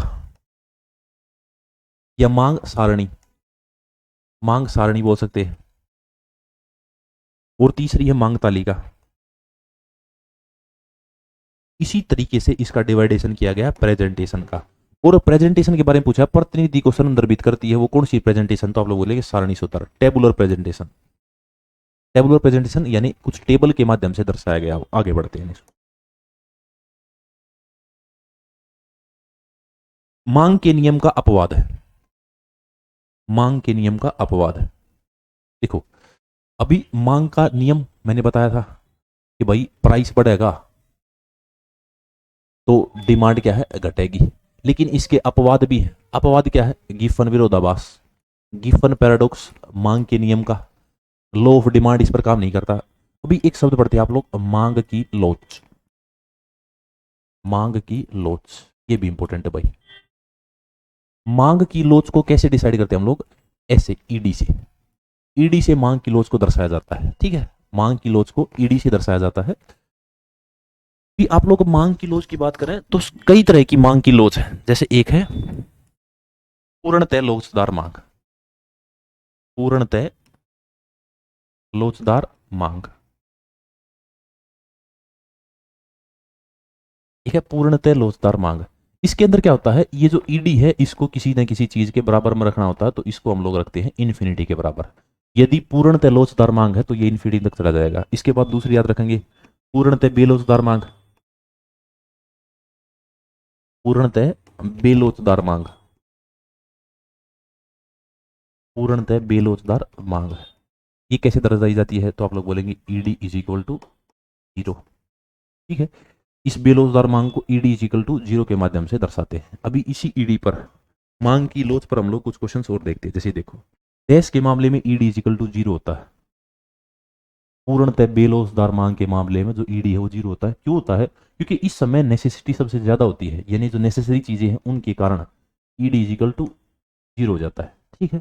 या मांग सारणी, मांग सारणी बोल सकते हैं। और तीसरी है मांग तालिका। इसी तरीके से इसका डिवाइडेशन किया गया प्रेजेंटेशन का। और प्रेजेंटेशन के बारे में पूछा, प्रतिनिधि को संदर्भित करती है वो कौन सी प्रेजेंटेशन, तो आप लोग बोलेंगे सारणी सूत्र, टेबुलर प्रेजेंटेशन। टेबुलर प्रेजेंटेशन यानी कुछ टेबल के माध्यम से दर्शाया गया। आगे बढ़ते हैं। मांग के नियम का अपवाद है, मांग के नियम का अपवाद है। देखो अभी मांग का नियम मैंने बताया था कि भाई प्राइस बढ़ेगा तो डिमांड क्या है? घटेगी। लेकिन इसके अपवाद भी है। अपवाद क्या है? गिफन विरोधाभास, गिफन पैराडॉक्स, मांग के नियम का, लॉ ऑफ डिमांड इस पर काम नहीं करता। अभी एक शब्द पढ़ते हैं आप लोग, मांग की लोच, मांग की लोच, ये भी इंपॉर्टेंट है भाई। मांग की लोच को कैसे डिसाइड करते हैं हम लोग? ऐसे ईडी से, ईडी से मांग की लोच को दर्शाया जाता है। ठीक है, मांग की लोच को ईडी से दर्शाया जाता है। भी आप लोग मांग की लोच की बात करें तो कई तरह की मांग की लोच है। जैसे एक है पूर्णतः लोचदार मांग, पूर्णतः लोचदार मांग, एक है पूर्णतः लोचदार मांग। इसके अंदर क्या होता है? ये जो ईडी है इसको किसी न किसी चीज के बराबर में रखना होता है, तो इसको हम लोग रखते हैं इन्फिनिटी के बराबर। यदि पूर्णतः लोचदार मांग है तो ये इन्फिनिटी तक चला जाएगा। इसके बाद दूसरी याद रखेंगे, पूर्णतः बेलोचदार मांग, पूर्णतः बेलोचदार मांग, पूर्णतः बेलोचदार मांग। ये कैसे दर्शाई जाती है? तो आप लोग बोलेंगे ईडी इज इक्वल टू 0। ठीक है, इस बेलोचदार मांग को ईडी इज इक्वल टू 0 के माध्यम से दर्शाते हैं। अभी इसी ईडी पर, मांग की लोच पर हम लोग कुछ क्वेश्चन और देखते हैं। जैसे देखो, डैश के मामले में ईडी इज इक्वल टू 0 होता है, पूर्णतः बेलोचदार मांग के मामले में जो ईडी है वो 0 होता है। क्यों होता है? क्योंकि इस समय नेसेसिटी सबसे ज्यादा होती है, यानी जो नेसेसरी चीजें हैं उनके कारण ईडी इज इक्वल टू 0 हो जाता है। ठीक है,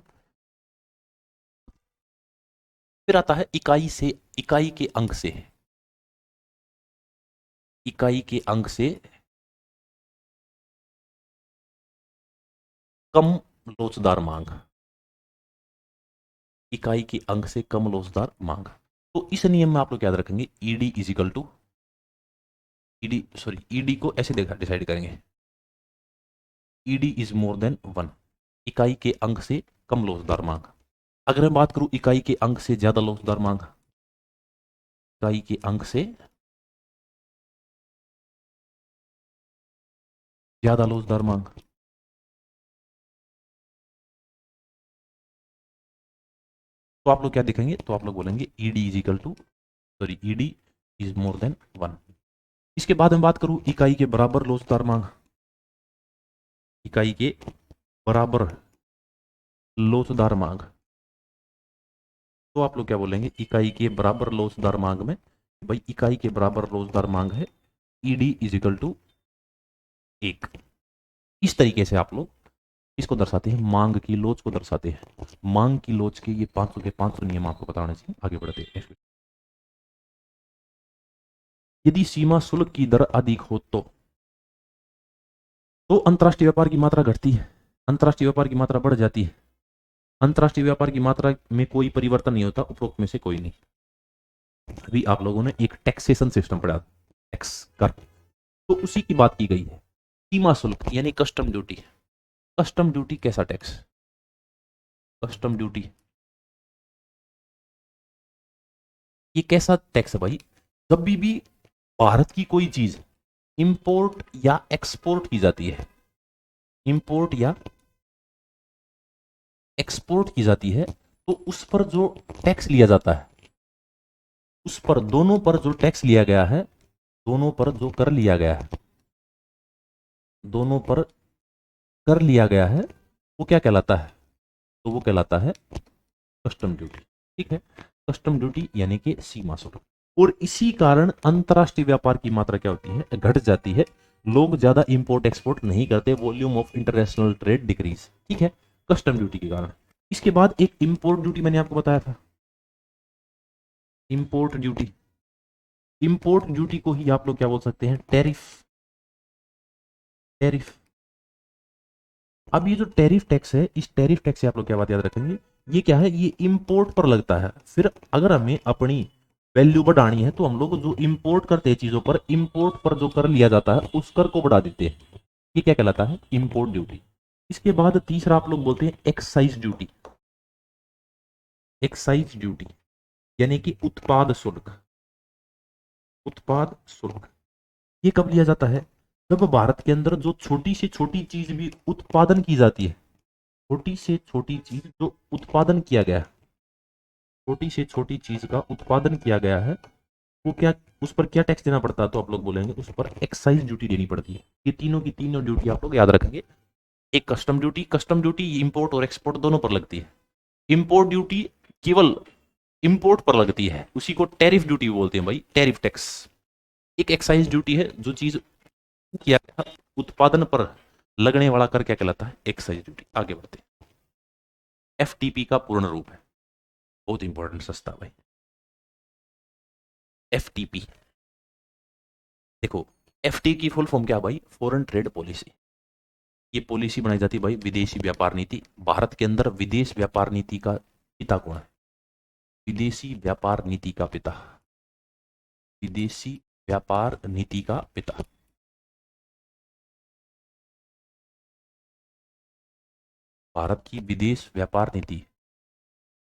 फिर आता है इकाई से, इकाई के अंक से, इकाई के अंक से कम लोचदार मांग, इकाई के अंक से कम लोचदार मांग। तो इस नियम में आप लोग याद रखेंगे ED is equal to, ED sorry ED को ऐसे देखा डिसाइड करेंगे, ईडी इज मोर देन 1, इकाई के अंक से कम लोचदार मांग। अगर मैं बात करूं इकाई के अंक से ज्यादा लोचदार मांग, इकाई के अंक से ज्यादा लोचदार मांग, तो आप लोग क्या देखेंगे? तो आप लोग बोलेंगे ED is equal to, sorry ED is more than 1। इसके बाद मैं बात करूं इकाई के बराबर लोचदार मांग, इकाई के बराबर लोचदार मांग, तो आप लोग क्या बोलेंगे? इकाई के बराबर लोचदार मांग में, भाई इकाई के बराबर लोचदार मांग है ईडी इज इक्वल टू 1। इस तरीके से आप लोग इसको दर्शाते हैं, मांग की लोच को दर्शाते हैं। मांग की लोच के ये 500 के 500 नियम आपको बताने चाहिए। आगे बढ़ते हैं। यदि सीमा शुल्क की दर अधिक हो तो अंतर्राष्ट्रीय व्यापार की मात्रा घटती है, अंतर्राष्ट्रीय व्यापार की मात्रा बढ़ जाती है। अंतर्राष्ट्रीय व्यापार की मात्रा में कोई परिवर्तन नहीं होता, उपरोक्त में से कोई नहीं। अभी आप लोगों ने एक टैक्सेशन सिस्टम पढ़ा, टैक्स कर, तो उसी की बात की गई है। सीमा शुल्क यानी कस्टम ड्यूटी। कस्टम ड्यूटी कैसा टैक्स? कस्टम ड्यूटी ये कैसा टैक्स है भाई? जब भी भारत की कोई चीज इंपोर्ट या एक्सपोर्ट की जाती है, इंपोर्ट या एक्सपोर्ट की जाती है, तो उस पर जो टैक्स लिया जाता है, उस पर दोनों पर जो टैक्स लिया गया है, दोनों पर जो कर लिया गया है, दोनों पर कर लिया गया है, वो क्या कहलाता है? तो वो कहलाता है कस्टम ड्यूटी। ठीक है, कस्टम ड्यूटी यानी कि सीमा शुल्क। और इसी कारण अंतरराष्ट्रीय व्यापार की मात्रा क्या होती है? घट जाती है। लोग ज्यादा इंपोर्ट एक्सपोर्ट नहीं करते, volume of international trade decrease. ठीक है, कस्टम ड्यूटी के कारण। इसके बाद एक इंपोर्ट ड्यूटी मैंने आपको बताया था, इंपोर्ट ड्यूटी। इंपोर्ट ड्यूटी को ही आप लोग क्या बोल सकते हैं? टैरिफ। टैरिफ। अब ये जो टैरिफ टैक्स है, इस टैरिफ टैक्स से आप लोग क्या बात याद रखेंगे? ये क्या है? ये इंपोर्ट पर लगता है। फिर अगर हमें अपनी वैल्यू बढ़ानी है तो हम लोग जो इंपोर्ट करते हैं चीजों पर, इंपोर्ट पर जो कर लिया जाता है उस कर को बढ़ा देते हैं। ये क्या कहलाता है? Import duty. इसके बाद तीसरा आप लोग बोलते हैं एक्साइज ड्यूटी। एक्साइज ड्यूटी यानी कि उत्पाद शुल्क। उत्पाद शुल्क ये कब लिया जाता है? जब भारत के अंदर जो छोटी से छोटी चीज भी उत्पादन की जाती है, छोटी से छोटी चीज जो उत्पादन किया गया है, छोटी से छोटी चीज का उत्पादन किया गया है, वो क्या, उस पर क्या टैक्स देना पड़ता है? तो आप लोग बोलेंगे उस पर एक्साइज ड्यूटी देनी पड़ती है। ये तीनों की तीनों ड्यूटी आप लोग याद रखेंगे। एक custom duty, custom duty import और एक्सपोर्ट दोनों पर लगती है। इंपोर्ट ड्यूटी केवल इंपोर्ट पर लगती है, उसी को टैरिफ ड्यूटी बोलते हैं भाई, टैरिफ टैक्स। एक एक्साइज ड्यूटी है, जो चीज किया गया उत्पादन पर लगने वाला कर क्या कहलाता है? Excise duty. आगे बढ़ते हैं। एफटीपी का पूर्ण रूप है, बहुत इंपॉर्टेंट सस्ता भाई, एफटीपी। देखो, एफटी की फुल फॉर्म क्या भाई? Foreign trade policy. ये पॉलिसी बनाई जाती है भाई, विदेशी व्यापार नीति। भारत के अंदर विदेश व्यापार नीति का पिता कौन है? विदेशी व्यापार नीति का पिता, विदेशी व्यापार नीति का पिता। भारत की विदेश व्यापार नीति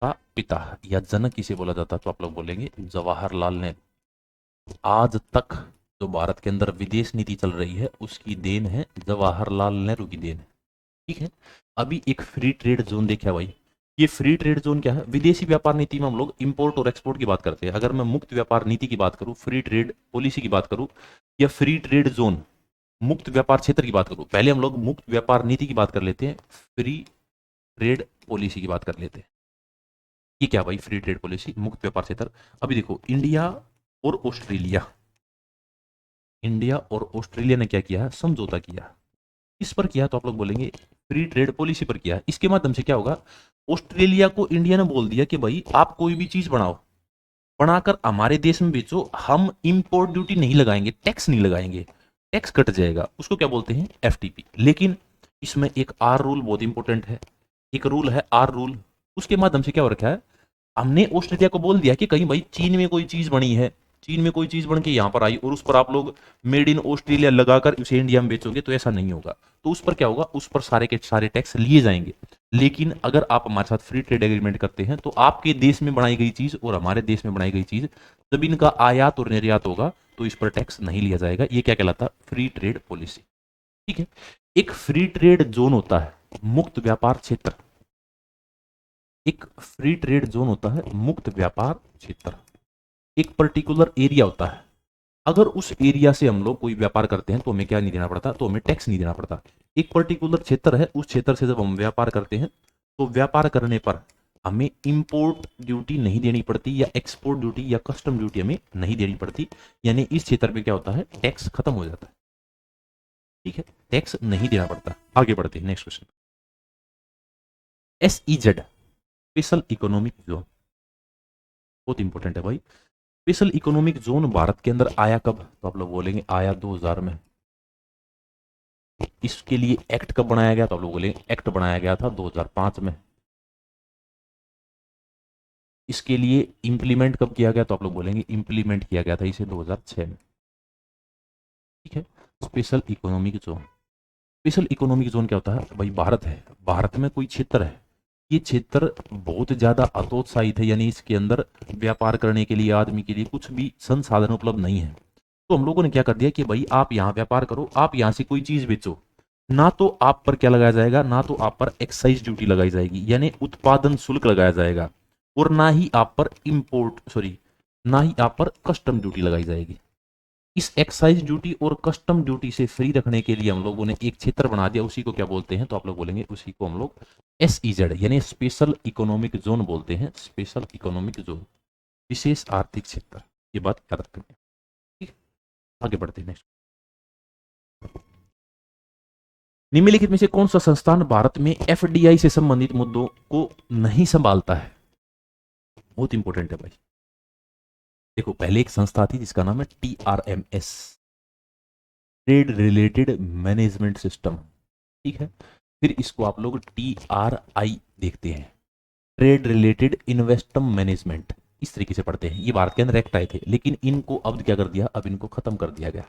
का पिता या जनक किसे बोला जाता है? तो आप लोग बोलेंगे जवाहरलाल नेहरू। आज तक जो भारत के अंदर विदेश नीति चल रही है उसकी देन है जवाहरलाल नेहरू की देन है। ठीक है, अभी एक फ्री ट्रेड जोन देखा भाई। ये फ्री ट्रेड जोन क्या है? विदेशी व्यापार नीति में हम लोग इंपोर्ट और एक्सपोर्ट की बात करते हैं। अगर मैं मुक्त व्यापार नीति की बात करूं, फ्री ट्रेड पॉलिसी की बात करूं, या फ्री ट्रेड जोन, मुक्त व्यापार क्षेत्र की बात करूं, पहले हम लोग मुक्त व्यापार नीति की बात कर लेते हैं, फ्री ट्रेड पॉलिसी की बात कर लेते हैं। ये क्या भाई? फ्री ट्रेड पॉलिसी, मुक्त व्यापार क्षेत्र। अभी देखो, इंडिया और ऑस्ट्रेलिया, इंडिया और ऑस्ट्रेलिया ने क्या किया है? समझौता किया। इस पर किया तो आप लोग बोलेंगे फ्री ट्रेड पॉलिसी पर किया। इसके माध्यम से क्या होगा? ऑस्ट्रेलिया को इंडिया ने बोल दिया कि भाई आप कोई भी चीज बनाओ, बनाकर हमारे देश में बेचो, हम इंपोर्ट ड्यूटी नहीं लगाएंगे, टैक्स नहीं लगाएंगे, टैक्स कट जाएगा। उसको क्या बोलते हैं? एफटीपी। लेकिन इसमें एक आर रूल बहुत इंपॉर्टेंट है, एक रूल है आर रूल। उसके माध्यम से क्या हो रखा है? हमने ऑस्ट्रेलिया को बोल दिया कि कहीं भाई चीन में कोई चीज बनी है, चीन में कोई चीज बन के यहां पर आई और उस पर आप लोग मेड इन ऑस्ट्रेलिया लगाकर उसे इंडिया में बेचोगे, तो ऐसा नहीं होगा। तो उस पर क्या होगा? उस पर सारे के सारे टैक्स लिए जाएंगे। लेकिन अगर आप हमारे साथ फ्री ट्रेड एग्रीमेंट करते हैं तो आपके देश में बनाई गई चीज और हमारे देश में बनाई गई चीज, जब इनका आयात और निर्यात होगा तो इस पर टैक्स नहीं लिया जाएगा। ये क्या कहलाता है? Free trade policy. ठीक है, एक फ्री ट्रेड जोन होता है, मुक्त व्यापार क्षेत्र। एक फ्री ट्रेड जोन होता है, मुक्त व्यापार क्षेत्र। एक पर्टिकुलर एरिया होता है, अगर उस एरिया से हम लोग कोई व्यापार करते हैं तो हमें क्या नहीं देना पड़ता? तो हमें टैक्स नहीं देना पड़ता। एक पर्टिकुलर क्षेत्र है, उस क्षेत्र से जब हम व्यापार करते हैं तो व्यापार करने पर हमें इंपोर्ट ड्यूटी नहीं देनी पड़ती, या एक्सपोर्ट ड्यूटी या कस्टम ड्यूटी हमें नहीं देनी पड़ती। यानी इस क्षेत्र में क्या होता है? टैक्स खत्म हो जाता है। ठीक है, टैक्स नहीं देना पड़ता। आगे बढ़ते हैं, next question. SEZ, special economic zone, बहुत इंपॉर्टेंट है भाई। स्पेशल इकोनॉमिक जोन भारत के अंदर आया कब? तो आप लोग बोलेंगे आया 2000 में। इसके लिए एक्ट कब बनाया गया? तो आप लोग बोलेंगे एक्ट बनाया गया था 2005 में। इसके लिए इंप्लीमेंट कब किया गया? तो आप लोग बोलेंगे इंप्लीमेंट किया गया था इसे 2006 में। ठीक है। Special economic zone, special economic zone क्या होता है भाई? भारत है, भारत में कोई क्षेत्र है, ये क्षेत्र बहुत ज्यादा अतोत्साहित है, यानी इसके अंदर व्यापार करने के लिए आदमी के लिए कुछ भी संसाधन उपलब्ध नहीं है। तो हम लोगों ने क्या कर दिया कि भाई आप यहाँ व्यापार करो, आप यहाँ से कोई चीज बेचो, ना तो आप पर क्या लगाया जाएगा, ना तो आप पर एक्साइज ड्यूटी लगाई जाएगी यानी उत्पादन शुल्क लगाया जाएगा, और ना ही आप पर ना ही आप पर कस्टम ड्यूटी लगाई जाएगी। इस एक्साइज ड्यूटी और कस्टम ड्यूटी से फ्री रखने के लिए हम लोगों ने एक क्षेत्र बना दिया, उसी को क्या बोलते हैं? तो आप लोग बोलेंगे उसी को हम लोग SEZ यानी स्पेशल इकोनॉमिक जोन बोलते हैं। स्पेशल इकोनॉमिक जोन, विशेष आर्थिक क्षेत्र, ये बात याद रखेंगे। ठीक, आगे बढ़ते हैं नेक्स्ट। निम्नलिखित में से कौन सा संस्थान भारत में FDI से संबंधित मुद्दों को नहीं संभालता है? बहुत इंपॉर्टेंट है भाई। देखो, पहले एक संस्था थी जिसका नाम है TRMS, trade related management system. ठीक है। फिर इसको आप लोग TRI देखते हैं, ट्रेड रिलेटेड इन्वेस्टम मैनेजमेंट, इस तरीके से पढ़ते हैं। ये भारत के अंदर एक्ट आए थे, लेकिन इनको अब क्या कर दिया? अब इनको खत्म कर दिया गया।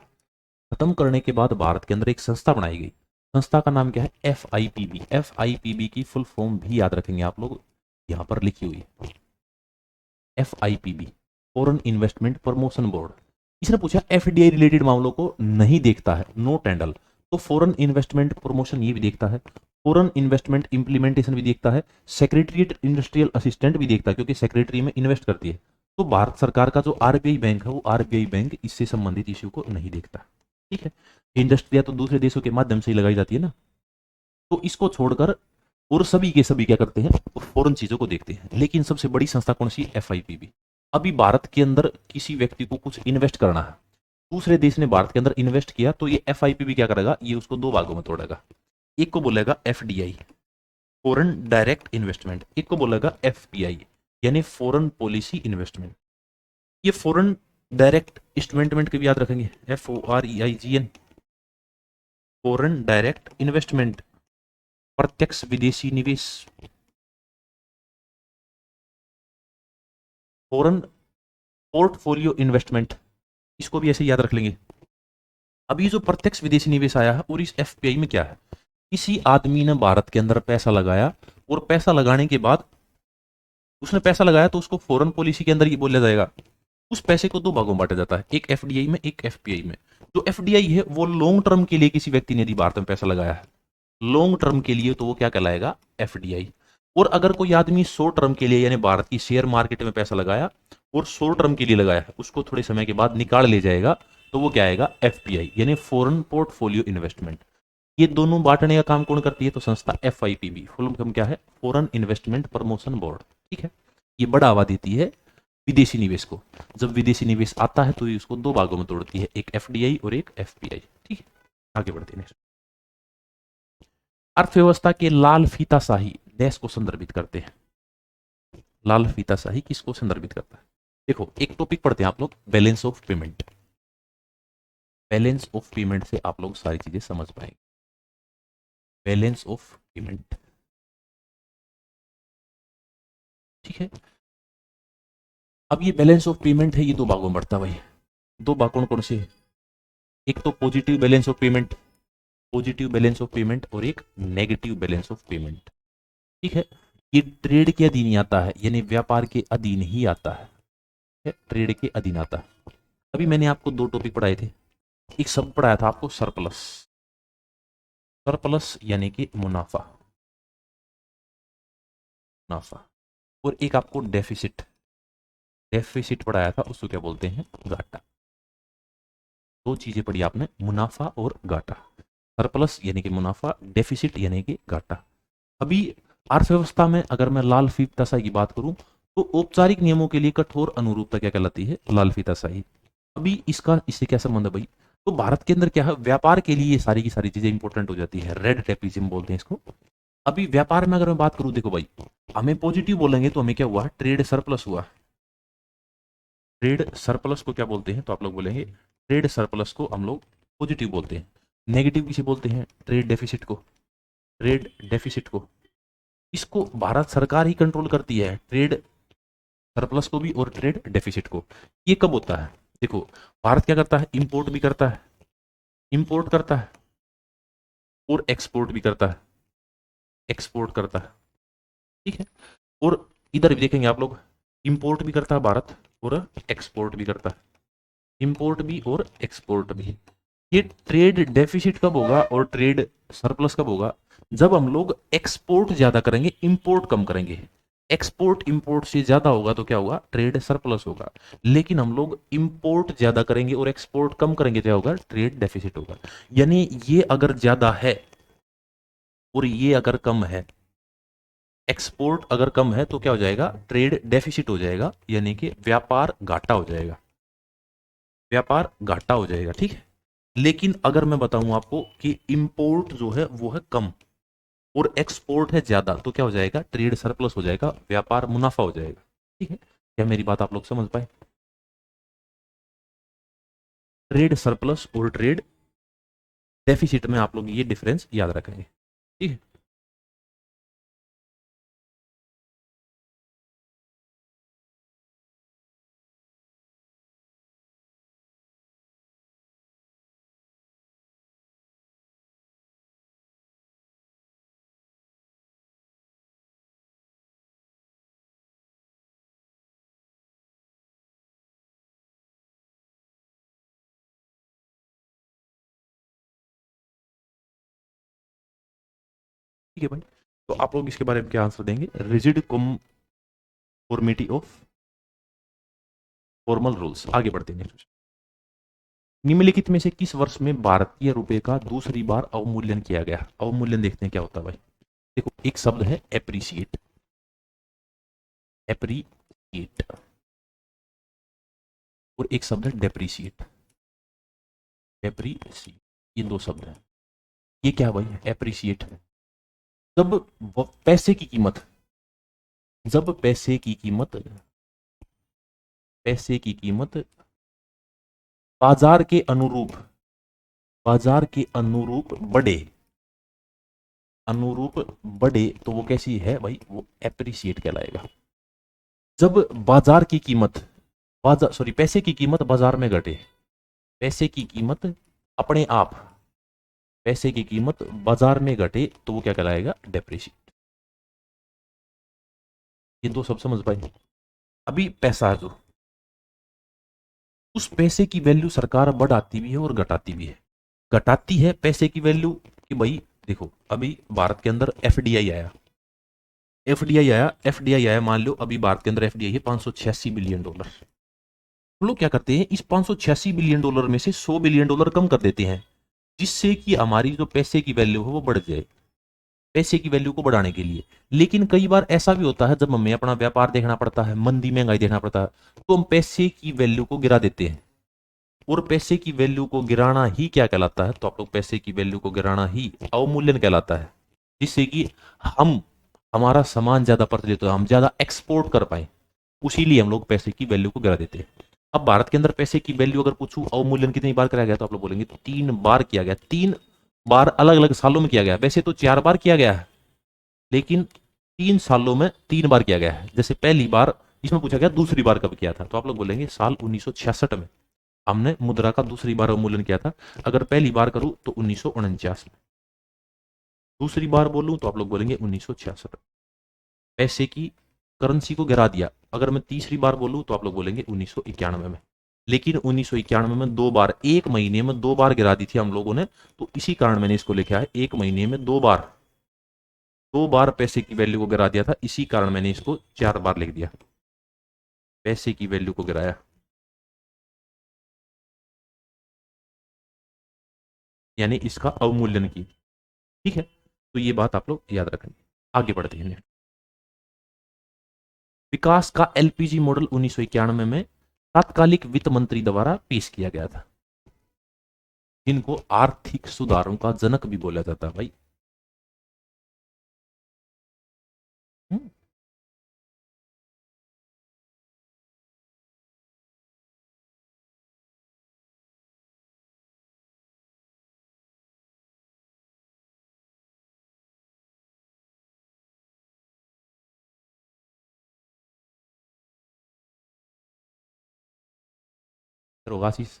खत्म करने के बाद भारत के अंदर एक संस्था बनाई गई। संस्था का नाम क्या है? FIPB। FIPB की फुल फॉर्म भी याद रखेंगे आप लोग, यहां पर लिखी हुई है FIPB, foreign investment promotion board. इसने पूछा FDI रिलेटेड मामलों को नहीं देखता है, नोट एंड ऑल, तो फॉरेन इन्वेस्टमेंट प्रमोशन ये भी देखता है, फॉरेन इन्वेस्टमेंट इंप्लीमेंटेशन भी देखता है, सेक्रेटरीट इंडस्ट्रियल असिस्टेंट भी देखता है क्योंकि सेक्रेटरी में इन्वेस्ट करती है। तो भारत सरकार का जो RBI बैंक है, वो RBI बैंक इससे संबंधित इश्यू को नहीं देखता। ठीक है। इंडस्ट्रिया तो दूसरे देशों के माध्यम से ही लगाई जाती है ना, तो इसको छोड़कर और सभी के सभी क्या करते हैं? फॉरेन चीजों को देखते हैं। लेकिन सबसे बड़ी संस्था कौन सी? FIPB। अभी भारत के अंदर किसी व्यक्ति को कुछ इन्वेस्ट करना है, दूसरे देश ने भारत के अंदर इन्वेस्ट किया, तो ये FIPB क्या करेगा? ये उसको दो भागों में तोड़ेगा। एक को बोलेगा FDI, फॉरेन डायरेक्ट इन्वेस्टमेंट, एक को बोलेगा FPI यानी फॉरेन पॉलिसी इन्वेस्टमेंट। ये फॉरेन डायरेक्ट इन्वेस्टमेंट के भी याद रखेंगे, FOREIGN, फॉरेन डायरेक्ट इन्वेस्टमेंट, प्रत्यक्ष विदेशी निवेश, फॉरेन पोर्टफोलियो इन्वेस्टमेंट, इसको भी ऐसे याद रख लेंगे। अभी जो प्रत्यक्ष विदेशी निवेश आया है, और इस FPI में क्या है? किसी आदमी ने भारत के अंदर पैसा लगाया, और पैसा लगाने के बाद उसने पैसा लगाया तो उसको फॉरेन पॉलिसी के अंदर ये बोला जाएगा। उस पैसे को दो भागों में बांटा जाता है, एक FDI में, एक FPI में। जो FDI है वो लॉन्ग टर्म के लिए किसी व्यक्ति ने यदि भारत में पैसा लगाया है, लॉन्ग टर्म के लिए, तो वो क्या कहलाएगा? FDI। और अगर कोई आदमी शॉर्ट टर्म के लिए यानी भारत की शेयर मार्केट में पैसा लगाया और शॉर्ट टर्म के लिए लगाया है, उसको थोड़े समय के बाद निकाल ले जाएगा, तो वो क्या आएगा? FPI यानी फॉरेन पोर्टफोलियो इन्वेस्टमेंट। ये दोनों बांटने का काम कौन करती है? तो संस्था FIPB, फुल फॉर्म क्या है? Foreign investment promotion board. ठीक है। ये बढ़ावा देती है विदेशी निवेश को। जब विदेशी निवेश आता है तो ये उसको दो भागों में तोड़ती है, एक FDI और एक FPI। ठीक है, आगे बढ़ते हैं नेक्स्ट। अर्थव्यवस्था के लाल फीताशाही देश को संदर्भित करते हैं। लाल फीताशाही किसको संदर्भित करता है? देखो, एक टॉपिक पढ़ते हैं आप लोग, balance of payment. Balance of payment से आप लोग सारी चीजें समझ पाएंगे। बैलेंस ऑफ पेमेंट, ठीक है। अब ये बैलेंस ऑफ पेमेंट है, ये दो भागों में बढ़ता है भाई। दो भाग कौन कौन से? एक तो positive balance of payment, positive balance of payment, और एक नेगेटिव बैलेंस ऑफ पेमेंट। ठीक है। ये ट्रेड के अधीन ही आता है, यानी व्यापार के अधीन ही आता है, ट्रेड के अधीन आता है। अभी मैंने आपको दो टॉपिक पढ़ाए थे, एक शब्द पढ़ाया था आपको सरप्लस, सरप्लस यानी कि मुनाफा, मुनाफा, और एक आपको डेफिसिट, डेफिसिट पढ़ाया था, उसको क्या बोलते हैं? घाटा। दो चीजें पढ़ी आपने, मुनाफा और घाटा। सरप्लस यानी कि मुनाफा, डेफिसिट यानी कि घाटा। अभी अर्थव्यवस्था में अगर मैं लाल फीताशाही की बात करूं, तो औपचारिक नियमों के लिए कठोर अनुरूपता क्या कहलाती है? लाल फीताशाही। अभी इसका इससे क्या संबंध है भाई? तो भारत के अंदर क्या है, व्यापार के लिए ये सारी की सारी चीजें इंपॉर्टेंट हो जाती है, रेड टेपिज्म बोलते हैं इसको। अभी व्यापार में अगर मैं बात करूं, देखो भाई, हमें पॉजिटिव बोलेंगे तो हमें क्या हुआ? ट्रेड सरप्लस हुआ। ट्रेड सरप्लस को क्या बोलते हैं, तो आप लोग बोलेंगे ट्रेड सरप्लस को हम लोग पॉजिटिव बोलते हैं। नेगेटिव किसे बोलते हैं, ट्रेड डेफिसिट को। ट्रेड डेफिसिट को, इसको भारत सरकार ही कंट्रोल करती है, ट्रेड सरप्लस को भी और ट्रेड डेफिसिट को। ये कब होता है, देखो भारत क्या करता है, इंपोर्ट भी करता है, इंपोर्ट करता है और एक्सपोर्ट भी करता है, एक्सपोर्ट करता है, ठीक है। और इधर भी देखेंगे आप लोग, इंपोर्ट भी करता है भारत और एक्सपोर्ट भी करता है, इंपोर्ट भी और एक्सपोर्ट भी। ये ट्रेड डेफिसिट कब होगा और ट्रेड सरप्लस कब होगा, जब हम लोग एक्सपोर्ट ज्यादा करेंगे, इंपोर्ट कम करेंगे। एक्सपोर्ट इंपोर्ट से ज्यादा होगा तो क्या होगा, ट्रेड सरप्लस होगा। लेकिन हम लोग इंपोर्ट ज्यादा करेंगे और एक्सपोर्ट कम करेंगे, क्या होगा, ट्रेड डेफिसिट होगा। यानी ये अगर ज्यादा है और ये अगर कम है, एक्सपोर्ट अगर कम है तो क्या हो जाएगा, ट्रेड डेफिसिट हो जाएगा, यानी कि व्यापार घाटा हो जाएगा, व्यापार घाटा हो जाएगा, ठीक है। लेकिन अगर मैं बताऊं आपको कि इंपोर्ट जो है वो है कम और एक्सपोर्ट है ज्यादा, तो क्या हो जाएगा, ट्रेड सरप्लस हो जाएगा, व्यापार मुनाफा हो जाएगा, ठीक है। क्या मेरी बात आप लोग समझ पाए, ट्रेड सरप्लस और ट्रेड डेफिसिट में आप लोग ये डिफरेंस याद रखेंगे, ठीक है। ठीक है भाई, तो आप लोग इसके बारे में क्या आंसर देंगे, रिजिड कॉन्फॉर्मिटी ऑफ फॉर्मल रूल्स। आगे बढ़ते हैं नेक्स्ट। निम्नलिखित में से किस वर्ष में भारतीय रुपए का दूसरी बार अवमूल्यन किया गया, अवमूल्यन देखते हैं क्या होता है भाई। देखो एक शब्द है एप्रिसिएट, एप्रिसिएट, और एक शब्द है डेप्रिसिएट, डेप्रिसिएट, ये दो शब्द हैं। ये क्या भाई, एप्रिसिएट जब पैसे की कीमत, जब पैसे की कीमत, पैसे की कीमत बाजार के अनुरूप, बाजार के अनुरूप बढ़े, अनुरूप बढ़े तो वो कैसी है भाई, वो एप्रिसिएट कहलाएगा। जब बाजार की कीमत, बाजार सॉरी पैसे की कीमत बाजार में घटे, पैसे की कीमत अपने आप, पैसे की कीमत बाजार में घटे तो वो क्या कहलाएगा, डेप्रिसिएट। ये दो सब समझ पाए। अभी पैसा है जो, उस पैसे की वैल्यू सरकार बढ़ाती भी है और घटाती भी है। घटाती है पैसे की वैल्यू कि भाई देखो अभी भारत के अंदर एफडीआई आया, एफडीआई आया, एफडीआई आया, मान लो अभी भारत के अंदर एफडीआई है 586 बिलियन डॉलर। हम लोग क्या करते हैं, इस 586 बिलियन डॉलर में से 100 बिलियन डॉलर कम कर देते हैं, जिससे कि हमारी जो पैसे की वैल्यू है वो बढ़ जाए, पैसे की वैल्यू को बढ़ाने के लिए। लेकिन कई बार ऐसा भी होता है जब हमें अपना व्यापार देखना पड़ता है, मंदी महंगाई देखना पड़ता है, तो हम पैसे की वैल्यू को गिरा देते हैं। और पैसे की वैल्यू को गिराना ही क्या कहलाता है, तो आप लोग पैसे की वैल्यू को गिराना ही अवमूल्यन कहलाता है, जिससे कि हम, हमारा सामान ज्यादा प्रचलित हो, हम ज्यादा एक्सपोर्ट कर पाए, उसी लिए हम लोग पैसे की वैल्यू को गिरा देते हैं। अब भारत के अंदर पैसे की वैल्यू अगर पूछूं अवमूल्यन कितनी बार कराया गया, तो आप लोग बोलेंगे 3 बार किया गया, 3 बार अलग अलग सालों में किया गया। वैसे तो 4 बार किया गया है, लेकिन 3 सालों में 3 बार किया गया है। जैसे पहली बार इसमें पूछा गया दूसरी बार कब किया था, तो आप लोग बोलेंगे साल 1966 में हमने मुद्रा का दूसरी बार अवमूल्यन किया था। अगर पहली बार करूं तो 1949 में, दूसरी बार बोलूं तो आप लोग बोलेंगे 1966। पैसे की करेंसी को गिरा दिया, अगर मैं तीसरी बार बोलूं तो आप लोग बोलेंगे 1991 में। लेकिन 1991 में 2 बार, एक महीने में 2 बार गिरा दी थी हम लोगों ने, तो इसी कारण मैंने इसको लिखा है एक महीने में 2 बार, 2 बार पैसे की वैल्यू को गिरा दिया था, इसी कारण मैंने इसको 4 बार लिख दिया, पैसे की वैल्यू को गिराया, यानी इसका अवमूल्यन की, ठीक है। तो ये बात आप लोग याद रखेंगे। आगे बढ़ते हैं। विकास का एलपीजी मॉडल 1991 में तात्कालिक वित्त मंत्री द्वारा पेश किया गया था, जिनको आर्थिक सुधारों का जनक भी बोला जाता है भाई। हम्म, होगा आशीष।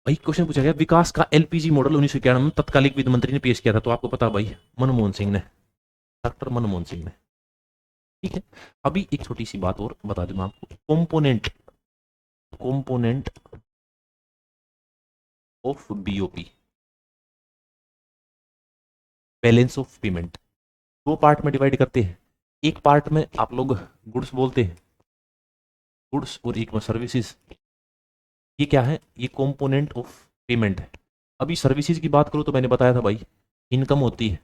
भाई क्वेश्चन पूछा गया, विकास का एलपीजी मॉडल 1991 में तत्कालिक वित्त मंत्री ने पेश किया था, तो आपको पता भाई मनमोहन सिंह ने, डॉक्टर मनमोहन सिंह ने। ठीक है, अभी एक छोटी सी बात और बता दूं मैं आपको, component component of BOP, balance of payment, दो पार्ट में डिवाइड करते हैं। एक पार्ट में आप लोग गुड्स बोलते हैं, गुड्स, और एक में सर्विसेज। ये क्या है, ये कंपोनेंट ऑफ पेमेंट है। अभी सर्विसेज की बात करूं तो मैंने बताया था भाई, इनकम होती है,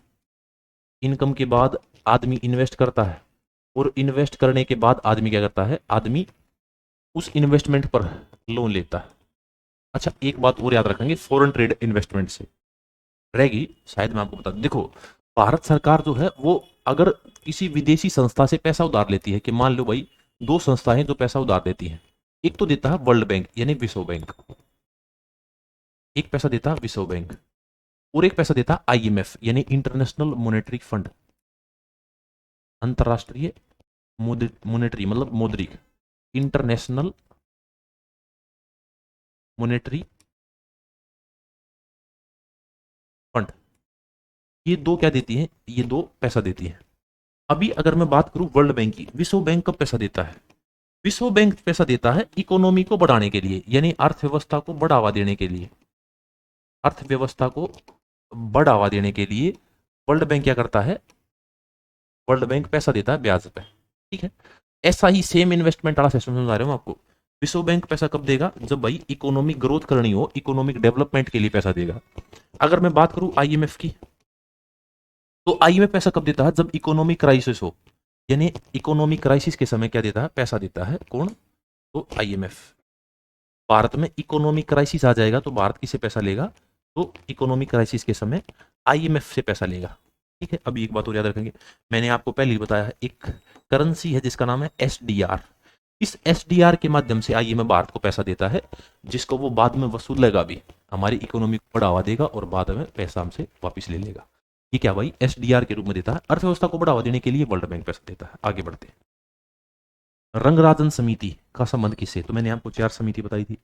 इनकम के बाद आदमी इन्वेस्ट करता है, और इन्वेस्ट करने के बाद आदमी क्या करता है, आदमी उस इन्वेस्टमेंट पर लोन लेता है। अच्छा एक बात और याद रखेंगे, फॉरेन ट्रेड इन्वेस्टमेंट से रहेगी, शायद मैं आपको बता दूं। देखो भारत सरकार जो है वो अगर किसी विदेशी संस्था से पैसा उधार लेती है, कि मान लो भाई दो संस्थाएं जो पैसा उधार देती हैं, एक तो देता है वर्ल्ड बैंक यानी विश्व बैंक, एक पैसा देता है विश्व बैंक, और एक पैसा देता है आईएमएफ यानी इंटरनेशनल मॉनेटरी फंड, अंतरराष्ट्रीय मॉनेटरी मतलब मौद्रिक, इंटरनेशनल मॉनेटरी फंड। ये दो क्या देती हैं, ये दो पैसा देती हैं। अभी अगर मैं बात करूं वर्ल्ड बैंक की, विश्व बैंक कब पैसा देता है, विश्व बैंक पैसा देता है इकोनॉमी को बढ़ाने के लिए, यानी अर्थव्यवस्था को बढ़ावा देने के लिए, अर्थव्यवस्था को बढ़ावा देने के लिए वर्ल्ड बैंक क्या करता है, वर्ल्ड बैंक पैसा देता है ब्याज पे। ठीक है, ऐसा ही सेम इन्वेस्टमेंट वाला सिस्टम समझा रहा हूं आपको। विश्व बैंक पैसा कब देगा, जब भाई इकोनॉमिक ग्रोथ करनी हो, इकोनॉमिक डेवलपमेंट के लिए पैसा देगा। अगर मैं बात करूं आईएमएफ की, तो आईएमएफ पैसा कब देता है, जब इकोनॉमिक क्राइसिस हो, यानी इकोनॉमिक क्राइसिस के समय क्या देता है, पैसा देता है कौन, तो आईएमएफ। भारत में इकोनॉमिक क्राइसिस आ जाएगा तो भारत किससे पैसा लेगा, तो इकोनॉमिक क्राइसिस के समय आईएमएफ से पैसा लेगा। ठीक है, अभी एक बात और याद रखेंगे, मैंने आपको पहले ही बताया है, एक करेंसी है जिसका नाम है एसडीआर। इस एसडीआर के माध्यम से आईएमएफ भारत को पैसा देता है, जिसको वो बाद में वसूलेगा भी, हमारी इकोनॉमी को बढ़ावा देगा और बाद में पैसा हमसे वापस ले लेगा। ये क्या भाई, एसडीआर के रूप में देता है, अर्थव्यवस्था को बढ़ावा देने के लिए वर्ल्ड बैंक पैसा देता है। आगे बढ़ते हैं, रंगराजन समिति का संबंध किससे, तो मैंने आपको चार समिति बताई थी,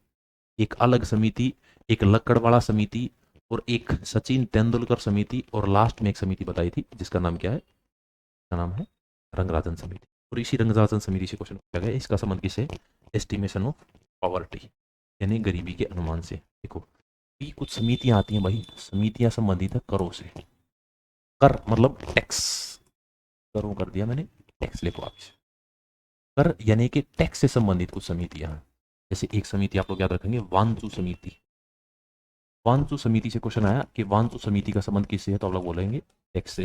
एक अलग समिति, एक लक्कड़वाला समिति, और एक सचिन तेंदुलकर समिति, और लास्ट में एक समिति बताई थी जिसका नाम क्या है, इसका नाम है रंगराजन समिति। और इसी रंगराजन समिति से क्वेश्चन पूछा गया, इसका संबंध किससे, एस्टिमेशन ऑफ पॉवर्टी यानी गरीबी के अनुमान से। देखो ये कुछ समितियां आती हैं भाई, समितियां संबंधित है करों से, कर मतलब टैक्स, करों कर दिया मैंने, टैक्स लिखो आप, कर यानी कि टैक्स से संबंधित कुछ समितियां हैं। जैसे एक समिति आप लोग याद रखेंगे, वांचू समिति, वांचू समिति से क्वेश्चन आया कि वांचू समिति का संबंध किससे है, तो आप लोग बोलेंगे टैक्स से।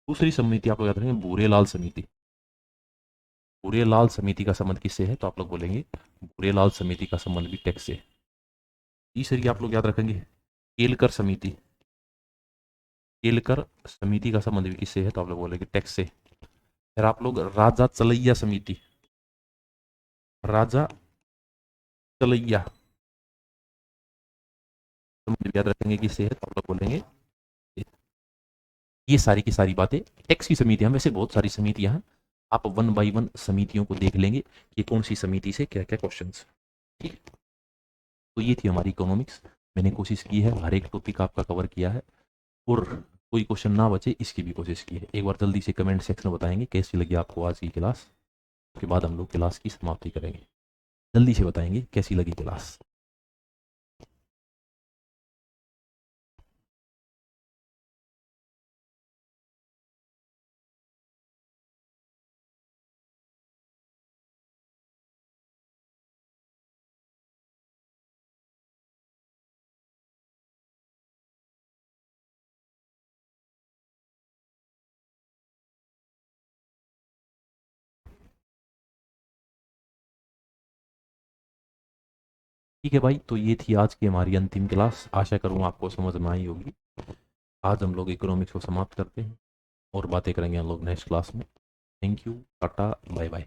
दूसरी समिति आप लोग याद रखेंगे, भूरेलाल समिति, भूरेलाल समिति का संबंध किससे है, तो आप लोग बोलेंगे भूरेलाल समिति का संबंध भी टैक्स से। तीसरी आप लोग याद रखेंगे, केलकर समिति, केलकर समिति का संबंध भी किससे है, तो आप लोग बोलेंगे टैक्स से। फिर आप लोग राजा चलैया समिति, राजा चलैया संबंध भी याद रखेंगे किससे है, तो आप लोग बोलेंगे। ये सारी की सारी बातें टैक्स की समितियां, वैसे बहुत सारी समितियां हैं, आप वन बाय वन समितियों को देख लेंगे कि कौन सी समिति से क्या क्या क्वेश्चंस। ठीक, तो ये थी हमारी इकोनॉमिक्स। मैंने कोशिश की है हर एक टॉपिक आपका कवर किया है, और कोई क्वेश्चन ना बचे इसकी भी कोशिश की है। एक बार जल्दी से कमेंट सेक्शन में बताएंगे कैसी लगी आपको आज की क्लास, उसके बाद हम लोग क्लास की समाप्ति करेंगे। जल्दी से बताएंगे कैसी लगी क्लास। ठीक है भाई, तो ये थी आज की हमारी अंतिम क्लास, आशा करूँ आपको समझ में आई होगी। आज हम लोग इकोनॉमिक्स को समाप्त करते हैं और बातें करेंगे हम लोग नेक्स्ट क्लास में। Thank you, tata, bye bye.